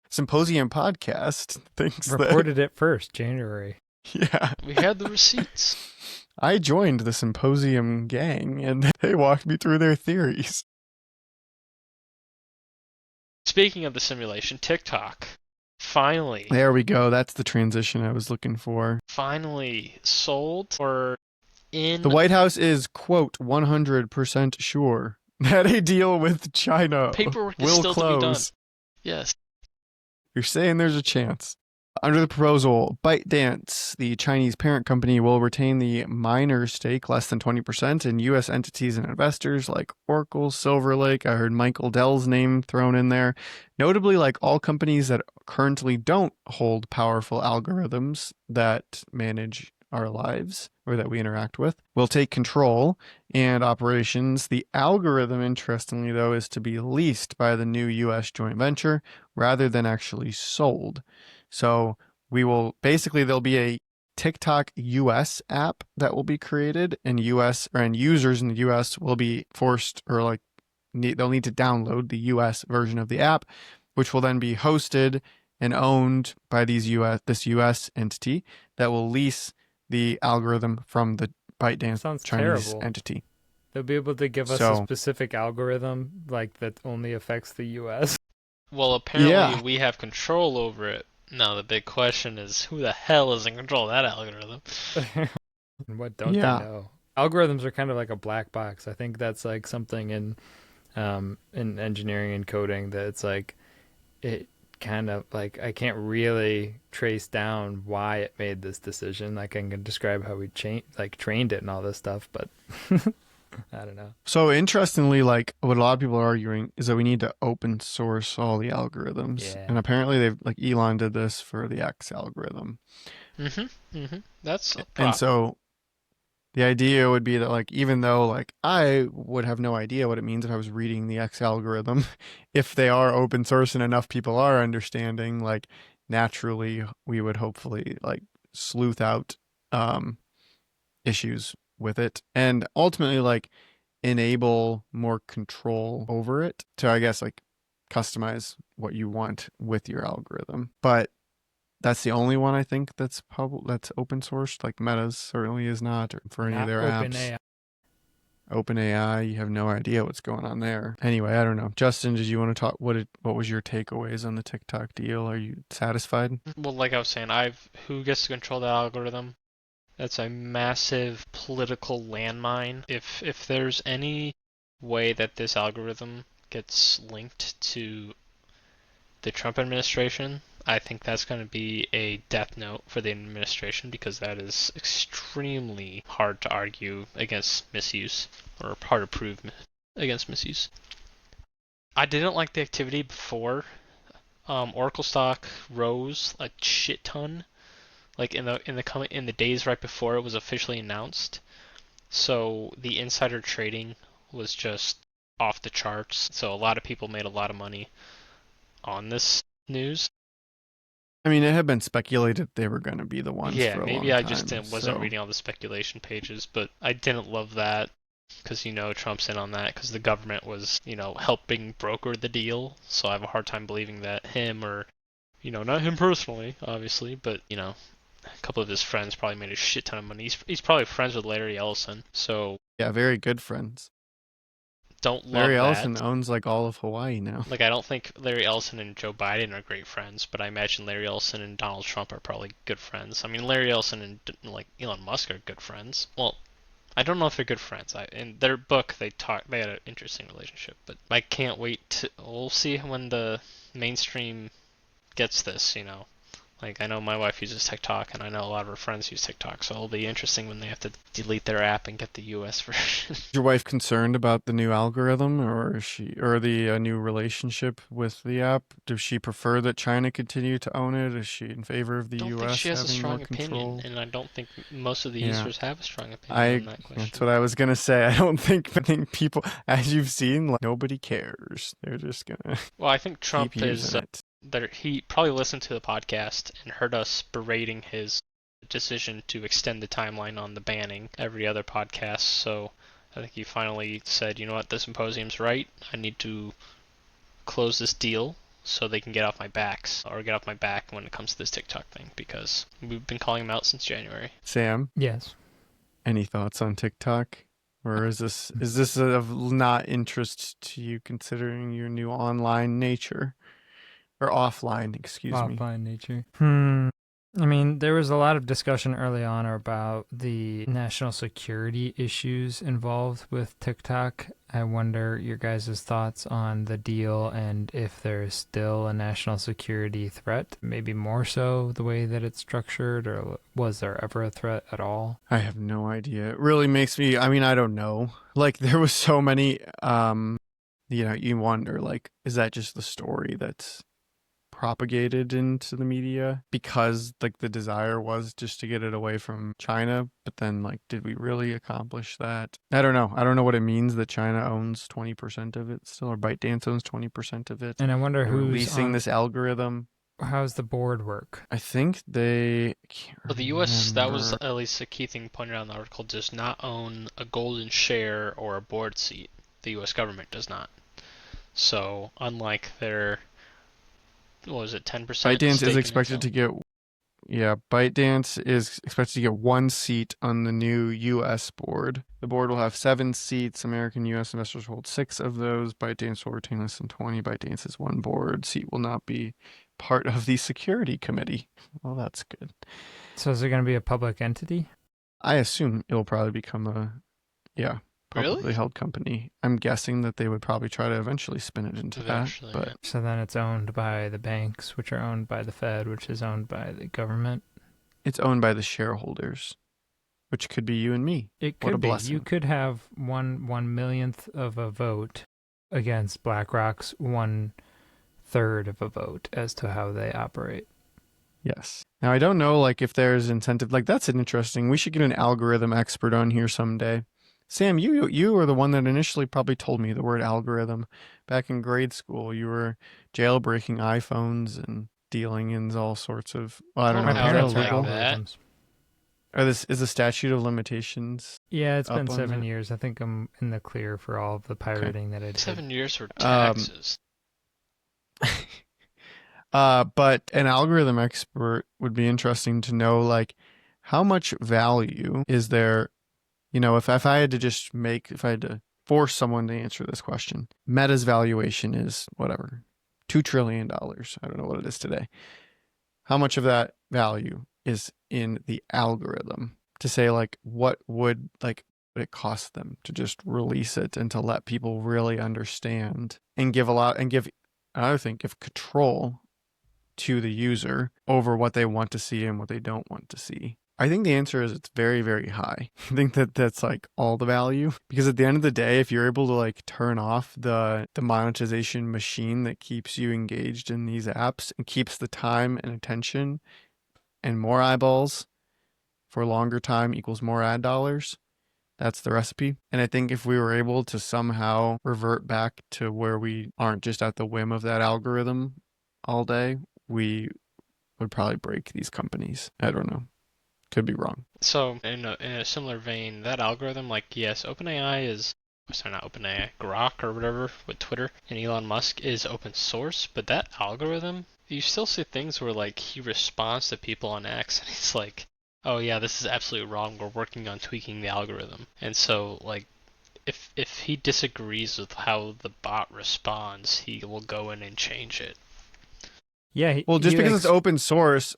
Speaker 1: Symposium podcast thinks
Speaker 2: Reported it first, January.
Speaker 1: Yeah.
Speaker 4: We had the receipts.
Speaker 1: I joined the Symposium gang, and they walked me through their theories.
Speaker 4: Speaking of the simulation, TikTok finally
Speaker 1: There we go. That's the transition I was looking for.
Speaker 4: sold or in
Speaker 1: The White House is, quote, 100% sure that a deal with China
Speaker 4: paperwork is
Speaker 1: will
Speaker 4: still
Speaker 1: close.
Speaker 4: to be done. Yes.
Speaker 1: You're saying there's a chance. Under the proposal, ByteDance, the Chinese parent company, will retain the minor stake, less than 20%, in U.S. entities and investors like Oracle, Silver Lake. I heard Michael Dell's name thrown in there. Notably, like all companies that currently don't hold powerful algorithms that manage our lives or that we interact with, will take control and operations. The algorithm, interestingly, though, is to be leased by the new U.S. joint venture rather than actually sold. So we will basically, there'll be a TikTok US app that will be created, and users in the US will be forced or like they'll need to download the US version of the app, which will then be hosted and owned by this US entity that will lease the algorithm from the ByteDance
Speaker 2: Sounds
Speaker 1: Chinese
Speaker 2: terrible.
Speaker 1: entity.
Speaker 2: They'll be able to give us a
Speaker 1: So
Speaker 2: specific algorithm like that only affects the US.
Speaker 4: Well, apparently
Speaker 1: yeah,
Speaker 4: we have control over it. Now the big question is, who the hell is in control of that algorithm?
Speaker 2: What don't they
Speaker 1: yeah.
Speaker 2: know? Algorithms are kind of like a black box. I think that's like something in engineering and coding that it's like it kind of like I can't really trace down why it made this decision. Like I can describe how we trained it and all this stuff, but I don't know.
Speaker 1: So interestingly, like what a lot of people are arguing is that we need to open source all the algorithms.
Speaker 2: Yeah.
Speaker 1: And apparently they've like Elon did this for the X algorithm.
Speaker 4: That's a
Speaker 1: And
Speaker 4: prop.
Speaker 1: so the idea would be that like even though like I would have no idea what it means if I was reading the X algorithm, if they are open source and enough people are understanding, like naturally we would hopefully like sleuth out um issues with it and ultimately like enable more control over it to, I guess, like customize what you want with your algorithm. But that's the only one I think that's open sourced. Like Meta's certainly is not, or for any of
Speaker 2: Not
Speaker 1: their apps.
Speaker 2: OpenAI.
Speaker 1: OpenAI, you have no idea what's going on there. Anyway, I don't know. Justin, did you want to talk? What was your takeaways on the TikTok deal? Are you satisfied?
Speaker 4: Well, like I was saying, who gets to control the algorithm? That's a massive political landmine. If there's any way that this algorithm gets linked to the Trump administration, I think that's going to be a death note for the administration because that is extremely hard to argue against misuse or hard to prove against misuse. I didn't like the activity before. Oracle stock rose a shit ton, like in the days right before it was officially announced. So the insider trading was just off the charts. So a lot of people made a lot of money on this news.
Speaker 1: I mean, it had been speculated they were going to be the ones
Speaker 4: Yeah,
Speaker 1: for a
Speaker 4: maybe
Speaker 1: long
Speaker 4: I just
Speaker 1: time.
Speaker 4: wasn't
Speaker 1: So
Speaker 4: reading all the speculation pages, but I didn't love that because Trump's in on that because the government was helping broker the deal. So I have a hard time believing that him or not him personally, obviously, but a couple of his friends probably made a shit ton of money. He's probably friends with Larry Ellison, so
Speaker 1: yeah, very good friends.
Speaker 4: don't
Speaker 1: Larry
Speaker 4: love
Speaker 1: Ellison
Speaker 4: that.
Speaker 1: owns like all of Hawaii now.
Speaker 4: Like I don't think Larry Ellison and Joe Biden are great friends, but I imagine Larry Ellison and Donald Trump are probably good friends. I mean, Larry Ellison and like Elon Musk are good friends. Well, I don't know if they're good friends. In their book, they had an interesting relationship, but I can't wait to. We'll see when the mainstream gets this. Like I know my wife uses TikTok, and I know a lot of her friends use TikTok, so it'll be interesting when they have to delete their app and get the US version.
Speaker 1: Is your wife concerned about the new algorithm, or the new relationship with the app? Does she prefer that China continue to own it? Is she in favor of the
Speaker 4: Don't think she
Speaker 1: U.S.
Speaker 4: has a
Speaker 1: having more
Speaker 4: strong opinion,
Speaker 1: control?
Speaker 4: and I don't think most of the
Speaker 1: Yeah,
Speaker 4: users have a strong opinion
Speaker 1: I.
Speaker 4: on that
Speaker 1: That's
Speaker 4: question.
Speaker 1: what I was gonna say. I think people, as you've seen, like, nobody cares. They're just gonna
Speaker 4: Well, I think
Speaker 1: keep
Speaker 4: Trump
Speaker 1: using
Speaker 4: is
Speaker 1: it.
Speaker 4: he probably listened to the podcast and heard us berating his decision to extend the timeline on the banning every other podcast. So I think he finally said, you know what, the symposium's right. I need to close this deal so they can get off my backs or get off my back when it comes to this TikTok thing because we've been calling him out since January.
Speaker 1: Sam,
Speaker 2: Yes.
Speaker 1: any thoughts on TikTok? Or is this of not interest to you considering your new online nature? Or offline, excuse me.
Speaker 2: Offline nature. I mean, there was a lot of discussion early on about the national security issues involved with TikTok. I wonder your guys' thoughts on the deal and if there's still a national security threat, maybe more so the way that it's structured, or was there ever a threat at all?
Speaker 1: I have no idea. It really makes me, I mean, I don't know. Like there was so many you wonder like is that just the story that's propagated into the media because like the desire was just to get it away from China, but then like did we really accomplish that? I don't know. I don't know what it means that China owns 20% of it still, or ByteDance owns 20% of it.
Speaker 2: And I wonder
Speaker 1: They're
Speaker 2: who's
Speaker 1: releasing
Speaker 2: on,
Speaker 1: this algorithm.
Speaker 2: how's the board work?
Speaker 1: I think I can't
Speaker 4: Well, the U.S., that was
Speaker 1: remember.
Speaker 4: at least a key thing pointed out in the article, does not own a golden share or a board seat. The U.S. government does not. So, unlike their, what was it, 10%
Speaker 1: ByteDance is
Speaker 4: stake in
Speaker 1: expected
Speaker 4: Intel?
Speaker 1: to get ByteDance is expected to get one seat on the new U.S. board. The board will have 7 seats. American U.S. investors hold 6 of those. ByteDance will retain less than 20. ByteDance's one board seat will not be part of the security committee. Well, that's good.
Speaker 2: So is it going to be a public entity?
Speaker 1: I assume it'll probably become
Speaker 4: Really?
Speaker 1: publicly held company. I'm guessing that they would probably try to eventually spin it into
Speaker 4: Eventually,
Speaker 1: that,
Speaker 4: yeah.
Speaker 1: but
Speaker 2: So then it's owned by the banks, which are owned by the Fed, which is owned by the government.
Speaker 1: it's owned by the shareholders, which could be you and me.
Speaker 2: It
Speaker 1: What a
Speaker 2: could be.
Speaker 1: blessing.
Speaker 2: You could have one millionth of a vote against BlackRock's 1/3 of a vote as to how they operate.
Speaker 1: Yes. Now I don't know like if there's incentive. Like that's an interesting. We should get an algorithm expert on here someday. Sam, you were the one that initially probably told me the word algorithm back in grade school. You were jailbreaking iPhones and dealing in all sorts of. Well, I don't
Speaker 4: Don't
Speaker 2: My
Speaker 1: know. Is
Speaker 4: out
Speaker 1: that
Speaker 4: it
Speaker 2: parents are
Speaker 4: like
Speaker 1: legal?
Speaker 4: that.
Speaker 2: algorithms.
Speaker 1: Or this is the statute of limitations
Speaker 2: Yeah, it's been
Speaker 1: up on
Speaker 2: 7
Speaker 1: that?
Speaker 2: years. I think I'm in the clear for all of the
Speaker 1: Okay.
Speaker 2: pirating that I did.
Speaker 4: 7 years for
Speaker 1: Um,
Speaker 4: taxes.
Speaker 1: but an algorithm expert would be interesting to know, like, how much value is there? You know, if I had to if I had to force someone to answer this question, Meta's valuation is whatever, $2 trillion. I don't know what it is today. How much of that value is in the algorithm to say, like, what would it cost them to just release it and to let people really understand and give another thing, give control to the user over what they want to see and what they don't want to see? I think the answer is it's very, very high. I think that that's like all the value because at the end of the day, if you're able to like turn off the monetization machine that keeps you engaged in these apps and keeps the time and attention and more eyeballs for a longer time equals more ad dollars, that's the recipe. And I think if we were able to somehow revert back to where we aren't just at the whim of that algorithm all day, we would probably break these companies. I don't know. Could be wrong.
Speaker 4: So, in a similar vein, that algorithm, like, yes, OpenAI is, sorry, not OpenAI, Grok or whatever with Twitter and Elon Musk is open source, but that algorithm, you still see things where, like, he responds to people on X and he's like, oh yeah, this is absolutely wrong, we're working on tweaking the algorithm. And so, like, if he disagrees with how the bot responds, he will go in and change it.
Speaker 2: Yeah,
Speaker 1: Well, just because it's open source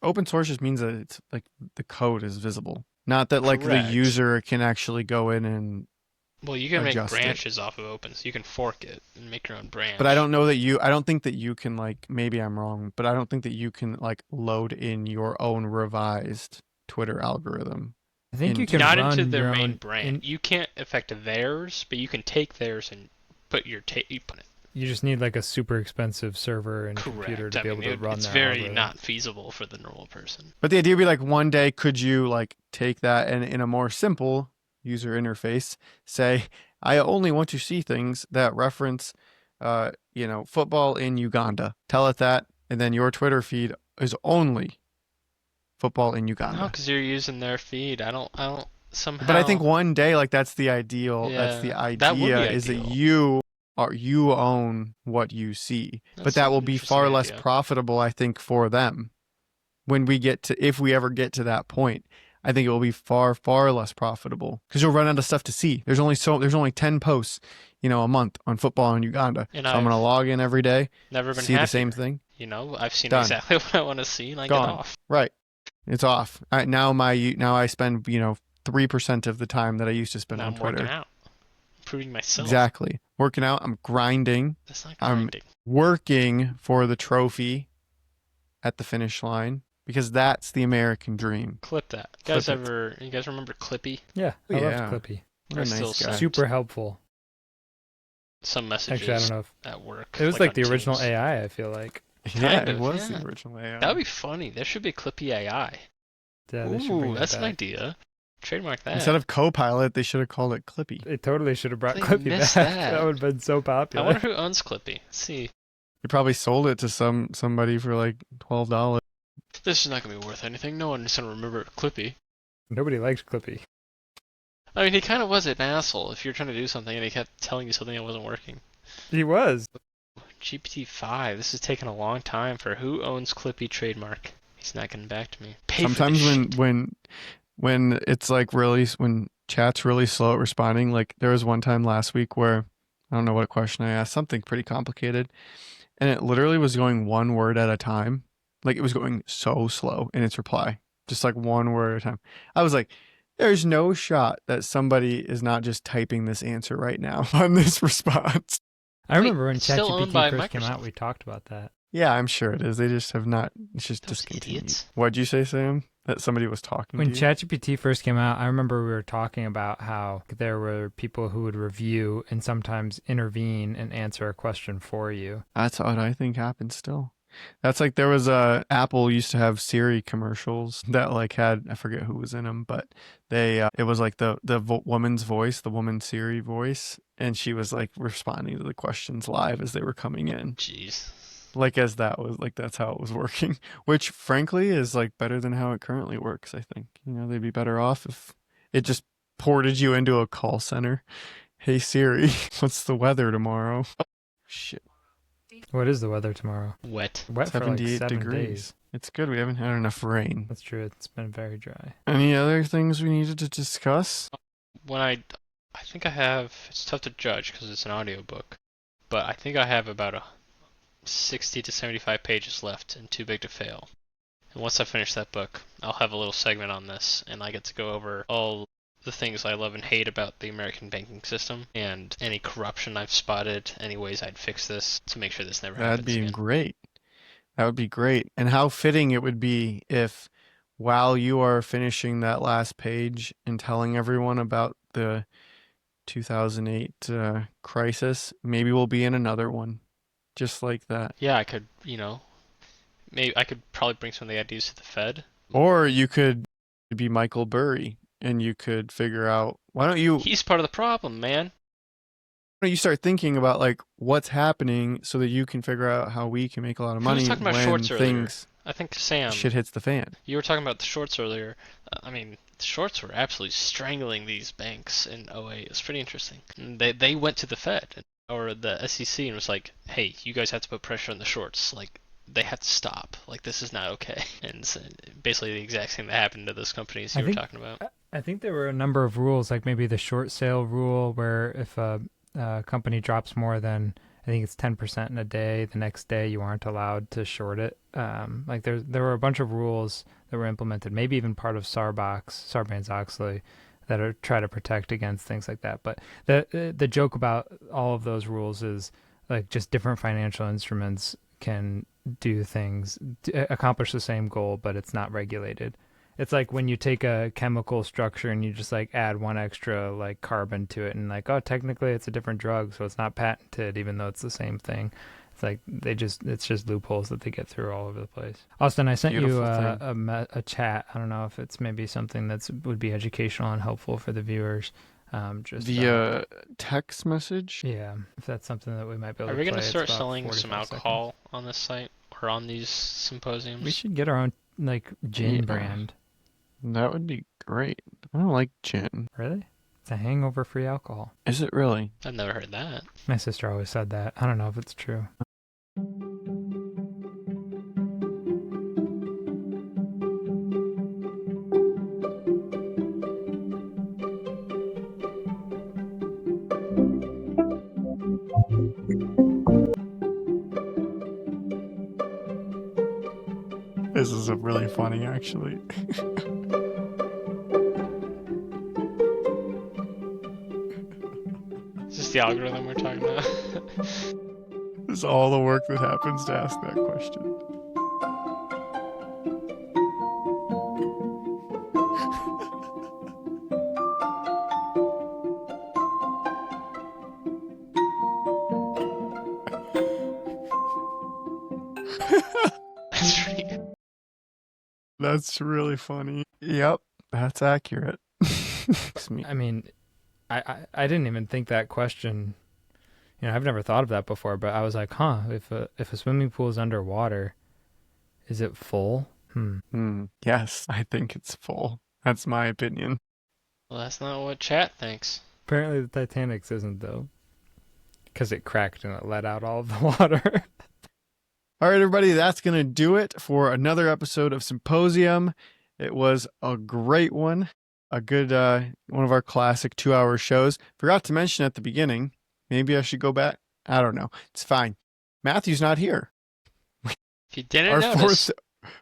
Speaker 1: just means that it's like the code is visible. Not that like the
Speaker 4: Correct.
Speaker 1: user can actually go in and
Speaker 4: Well, you can make
Speaker 1: adjust it.
Speaker 4: branches off of open, so you can fork it and make your own branch.
Speaker 1: But I don't think that you can like, maybe I'm wrong, but I don't think that you can like load in your own revised Twitter algorithm.
Speaker 2: I think you
Speaker 1: into-
Speaker 2: can
Speaker 4: Not
Speaker 2: run
Speaker 4: into their
Speaker 2: your
Speaker 4: main
Speaker 2: own
Speaker 4: brand. You can't affect theirs, but you can take theirs and put your tape on it.
Speaker 2: You just need like a super expensive server and computer
Speaker 4: Correct.
Speaker 2: to
Speaker 4: I
Speaker 2: be able
Speaker 4: mean,
Speaker 2: to run
Speaker 4: it's
Speaker 2: that
Speaker 4: very
Speaker 2: algorithm.
Speaker 4: not feasible for the normal person.
Speaker 1: But the idea would be like one day could you like take that and in a more simple user interface say, I only want to see things that reference football in Uganda. Tell it that, and then your Twitter feed is only football in
Speaker 4: No,
Speaker 1: Uganda.
Speaker 4: because you're using their feed. I don't somehow.
Speaker 1: But I think one day like that's the ideal. That's the
Speaker 4: Yeah, that would be
Speaker 1: idea is that
Speaker 4: ideal.
Speaker 1: you own what you see. But
Speaker 4: That's
Speaker 1: that
Speaker 4: an
Speaker 1: will be
Speaker 4: interesting
Speaker 1: far less
Speaker 4: idea.
Speaker 1: profitable, I think, for them if we ever get to that point. I think it will be far, far less profitable because you'll run out of stuff to see. There's only 10 posts, a month on football in Uganda.
Speaker 4: And
Speaker 1: So I'm
Speaker 4: I've
Speaker 1: gonna log in every day,
Speaker 4: never been
Speaker 1: see
Speaker 4: happier.
Speaker 1: the same thing.
Speaker 4: You know, I've seen
Speaker 1: Done.
Speaker 4: exactly what I want to see, and I get
Speaker 1: Gone.
Speaker 4: off.
Speaker 1: Right. It's off. Now I spend 3% of the time that I used to spend
Speaker 4: Now
Speaker 1: on
Speaker 4: I'm working
Speaker 1: Twitter.
Speaker 4: out, improving myself.
Speaker 1: Exactly. Working out. I'm grinding.
Speaker 4: That's not
Speaker 1: I'm
Speaker 4: grinding.
Speaker 1: working for the trophy at the finish line because that's the American dream.
Speaker 4: Clip that.
Speaker 1: Clip it.
Speaker 4: You guys remember Clippy?
Speaker 2: Yeah, I loved
Speaker 1: Yeah.
Speaker 2: Clippy.
Speaker 1: What a
Speaker 4: I
Speaker 1: nice
Speaker 4: still
Speaker 1: guy.
Speaker 4: send
Speaker 2: Super helpful.
Speaker 4: some messages
Speaker 2: Actually, I don't know if
Speaker 4: at work.
Speaker 2: it was like
Speaker 4: on
Speaker 2: the original
Speaker 4: Teams.
Speaker 2: AI. I feel like
Speaker 1: Yeah,
Speaker 4: Kind
Speaker 1: it
Speaker 4: of,
Speaker 1: was
Speaker 4: yeah.
Speaker 1: the original AI.
Speaker 4: That would be funny. There should be Clippy AI.
Speaker 2: yeah, they should bring
Speaker 4: Ooh,
Speaker 2: that
Speaker 4: that's
Speaker 2: back.
Speaker 4: an idea. Trademark that.
Speaker 1: Instead of Copilot, they should have called it Clippy.
Speaker 2: They totally should have brought
Speaker 4: They
Speaker 2: Clippy
Speaker 4: missed
Speaker 2: back.
Speaker 4: that.
Speaker 2: That would have been so
Speaker 4: I
Speaker 2: popular.
Speaker 4: wonder who owns Clippy. Let's see.
Speaker 1: You probably sold it to somebody for like $12.
Speaker 4: This is not going to be worth anything. No one is going to remember Clippy.
Speaker 2: Nobody liked Clippy.
Speaker 4: I mean, he kind of was an asshole if you're trying to do something and he kept telling you something that wasn't working.
Speaker 2: He was.
Speaker 4: GPT-5. This is taking a long time for who owns Clippy trademark. He's not getting back to me. Pay for
Speaker 1: Sometimes
Speaker 4: this shit.
Speaker 1: when it's like when chat's really slow at responding, like there was one time last week where I don't know what question I asked, something pretty complicated, and it literally was going one word at a time. Like it was going so slow in its reply, just like one word at a time. I was like, there's no shot that somebody is not just typing this answer right now on this response.
Speaker 2: I remember when
Speaker 4: it's still owned by
Speaker 2: ChatGPT first came out,
Speaker 4: Microsoft.
Speaker 2: we talked about that.
Speaker 1: Yeah, I'm sure it is. They just have not. It's just
Speaker 4: Those
Speaker 1: discontinued.
Speaker 4: idiots.
Speaker 1: What'd you say, Sam? That somebody was talking
Speaker 2: When
Speaker 1: to you?
Speaker 2: ChatGPT first came out, I remember we were talking about how there were people who would review and sometimes intervene and answer a question for you.
Speaker 1: That's what I think happens still. That's like there was Apple used to have Siri commercials that like had, I forget who was in them, but they it was like the woman's voice, the woman Siri voice, and she was like responding to the questions live as they were coming in.
Speaker 4: Jeez.
Speaker 1: Like as that was like that's how it was working, which frankly is like better than how it currently works. I think they'd be better off if it just ported you into a call center. Hey Siri, what's the weather tomorrow? Shit.
Speaker 2: What is the weather tomorrow?
Speaker 4: Wet.
Speaker 2: Wet for like
Speaker 1: 78
Speaker 2: 7
Speaker 1: degrees.
Speaker 2: days.
Speaker 1: It's good we haven't had enough rain.
Speaker 2: That's true. It's been very dry.
Speaker 1: Any other things we needed to discuss?
Speaker 4: When I think I have, it's tough to judge because it's an audiobook, but I think I have about 60 to 75 pages left and Too Big to Fail. And once I finish that book, I'll have a little segment on this, and I get to go over all the things I love and hate about the American banking system and any corruption I've spotted, any ways I'd fix this to make sure this never
Speaker 1: That'd
Speaker 4: happens
Speaker 1: be
Speaker 4: again.
Speaker 1: great. That would be great. And how fitting it would be if while you are finishing that last page and telling everyone about the 2008 crisis, maybe we'll be in another one just like that.
Speaker 4: Yeah, I could, maybe I could probably bring some of the ideas to the Fed.
Speaker 1: Or you could be Michael Burry and you could figure out why don't you
Speaker 4: He's part of the problem, man.
Speaker 1: start thinking about like what's happening so that you can figure out how we can make a lot of
Speaker 4: Who was
Speaker 1: money
Speaker 4: talking about
Speaker 1: when
Speaker 4: shorts earlier?
Speaker 1: things
Speaker 4: I think Sam,
Speaker 1: shit hits the fan.
Speaker 4: you were talking about the shorts earlier. I mean, the shorts were absolutely strangling these banks in '08. It was pretty interesting. And they went to the Fed or the SEC and was like, "Hey, you guys have to put pressure on the shorts. Like, they have to stop. Like, this is not okay." And so basically the exact same that happened to those companies you were talking about.
Speaker 2: I think there were a number of rules, like maybe the short sale rule, where if a company drops more than, I think it's 10% in a day, the next day you aren't allowed to short it. Like there were a bunch of rules that were implemented, maybe even part of Sarbanes-Oxley, that are try to protect against things like that. But the joke about all of those rules is like just different financial instruments can do things, accomplish the same goal, but it's not regulated. It's like when you take a chemical structure and you just like add one extra like carbon to it and like, oh, technically it's a different drug, so it's not patented, even though it's the same thing. It's like it's just loopholes that they get through all over the place. Austin, I sent you a chat. I don't know if it's maybe something that would be educational and helpful for the viewers. Just
Speaker 1: the text message.
Speaker 2: Yeah, if that's something that we might be able
Speaker 4: Are
Speaker 2: to
Speaker 4: we going
Speaker 2: play.
Speaker 4: to start
Speaker 2: It's about
Speaker 4: selling
Speaker 2: 45
Speaker 4: some alcohol on this site or on these symposiums?
Speaker 2: We should get our own like gin brand.
Speaker 1: That would be great. I don't like gin.
Speaker 2: Really? It's a hangover-free alcohol.
Speaker 1: Is it really?
Speaker 4: I've never heard that.
Speaker 2: My sister always said that. I don't know if it's true.
Speaker 1: This is really funny, actually.
Speaker 4: Is this the algorithm we're talking about?
Speaker 1: This is all the work that happens to ask that question.
Speaker 4: That's right.
Speaker 1: That's really funny. Yep, that's accurate.
Speaker 2: I mean, I didn't even think that question. I've never thought of that before, but I was like, huh, if a swimming pool is underwater, is it full?
Speaker 1: Yes, I think it's full. That's my opinion.
Speaker 4: Well, that's not what chat thinks.
Speaker 2: Apparently the Titanic's isn't, though. Because it cracked and it let out all of the water.
Speaker 1: All right, everybody, that's going to do it for another episode of Symposium. It was a great one. A good one of our classic 2-hour shows. Forgot to mention at the beginning, maybe I should go back. I don't know. It's fine. Matthew's not here.
Speaker 4: If you didn't
Speaker 1: Our
Speaker 4: notice.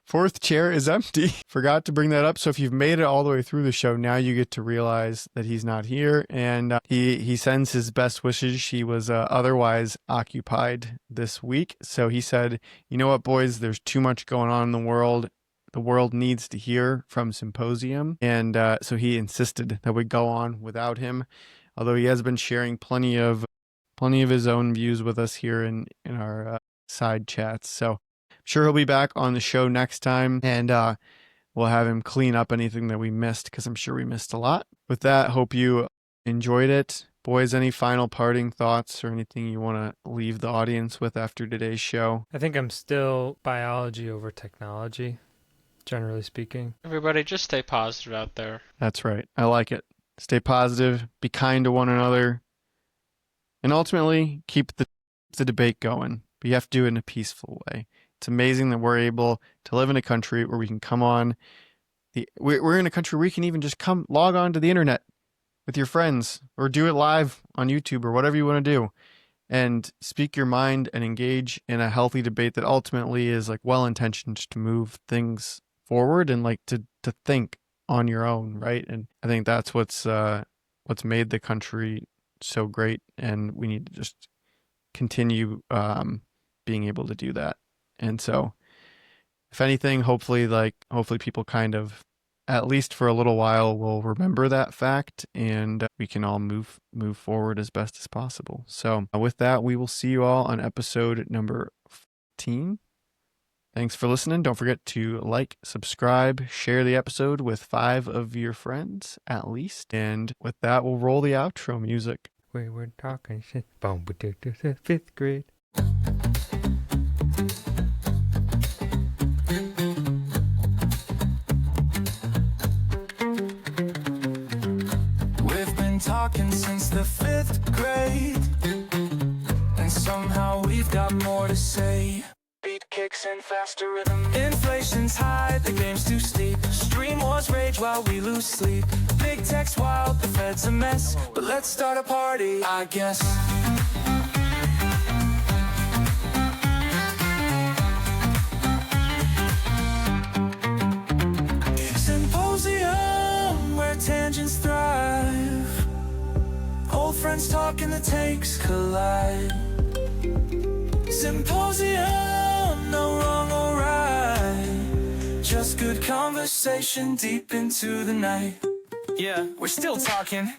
Speaker 1: fourth chair is empty. Forgot to bring that up. So if you've made it all the way through the show, now you get to realize that he's not here. And he sends his best wishes. He was otherwise occupied this week. So he said, you know what, boys, there's too much going on in the world. The world needs to hear from Symposium. And so he insisted that we go on without him, although he has been sharing plenty of his own views with us here in our side chats. So I'm sure he'll be back on the show next time, and we'll have him clean up anything that we missed, because I'm sure we missed a lot. With that, hope you enjoyed it. Boys, any final parting thoughts or anything you want to leave the audience with after today's show?
Speaker 2: I think I'm still biology over technology, generally speaking.
Speaker 4: Everybody, just stay positive out there.
Speaker 1: That's right. I like it. Stay positive, be kind to one another, and ultimately keep the debate going. But you have to do it in a peaceful way. It's amazing that we're able to live in a country where we can come on. We're in a country where we can even just log on to the internet with your friends, or do it live on YouTube, or whatever you want to do, and speak your mind and engage in a healthy debate that ultimately is like well-intentioned to move things forward and like to think on your own, right? And I think that's what's made the country so great, and we need to just continue being able to do that. And so, if anything, hopefully people kind of, at least for a little while, will remember that fact, and we can all move forward as best as possible. So with that, we will see you all on episode number 14. Thanks for listening. Don't forget to like, subscribe, share the episode with 5 of your friends at least. And with that, we'll roll the outro music.
Speaker 2: We were talking shit. 5th grade.
Speaker 3: Talking since the 5th grade, and somehow we've got more to say. Beat kicks and faster rhythm. Inflation's high, the game's too steep. Stream wars rage while we lose sleep. Big tech's wild, the Fed's a mess, but let's start a party, I guess. Symposium, where tangents thrive. Old friends talking, the takes collide. Symposium, no wrong or right, just good conversation deep into the night. Yeah, we're still talking.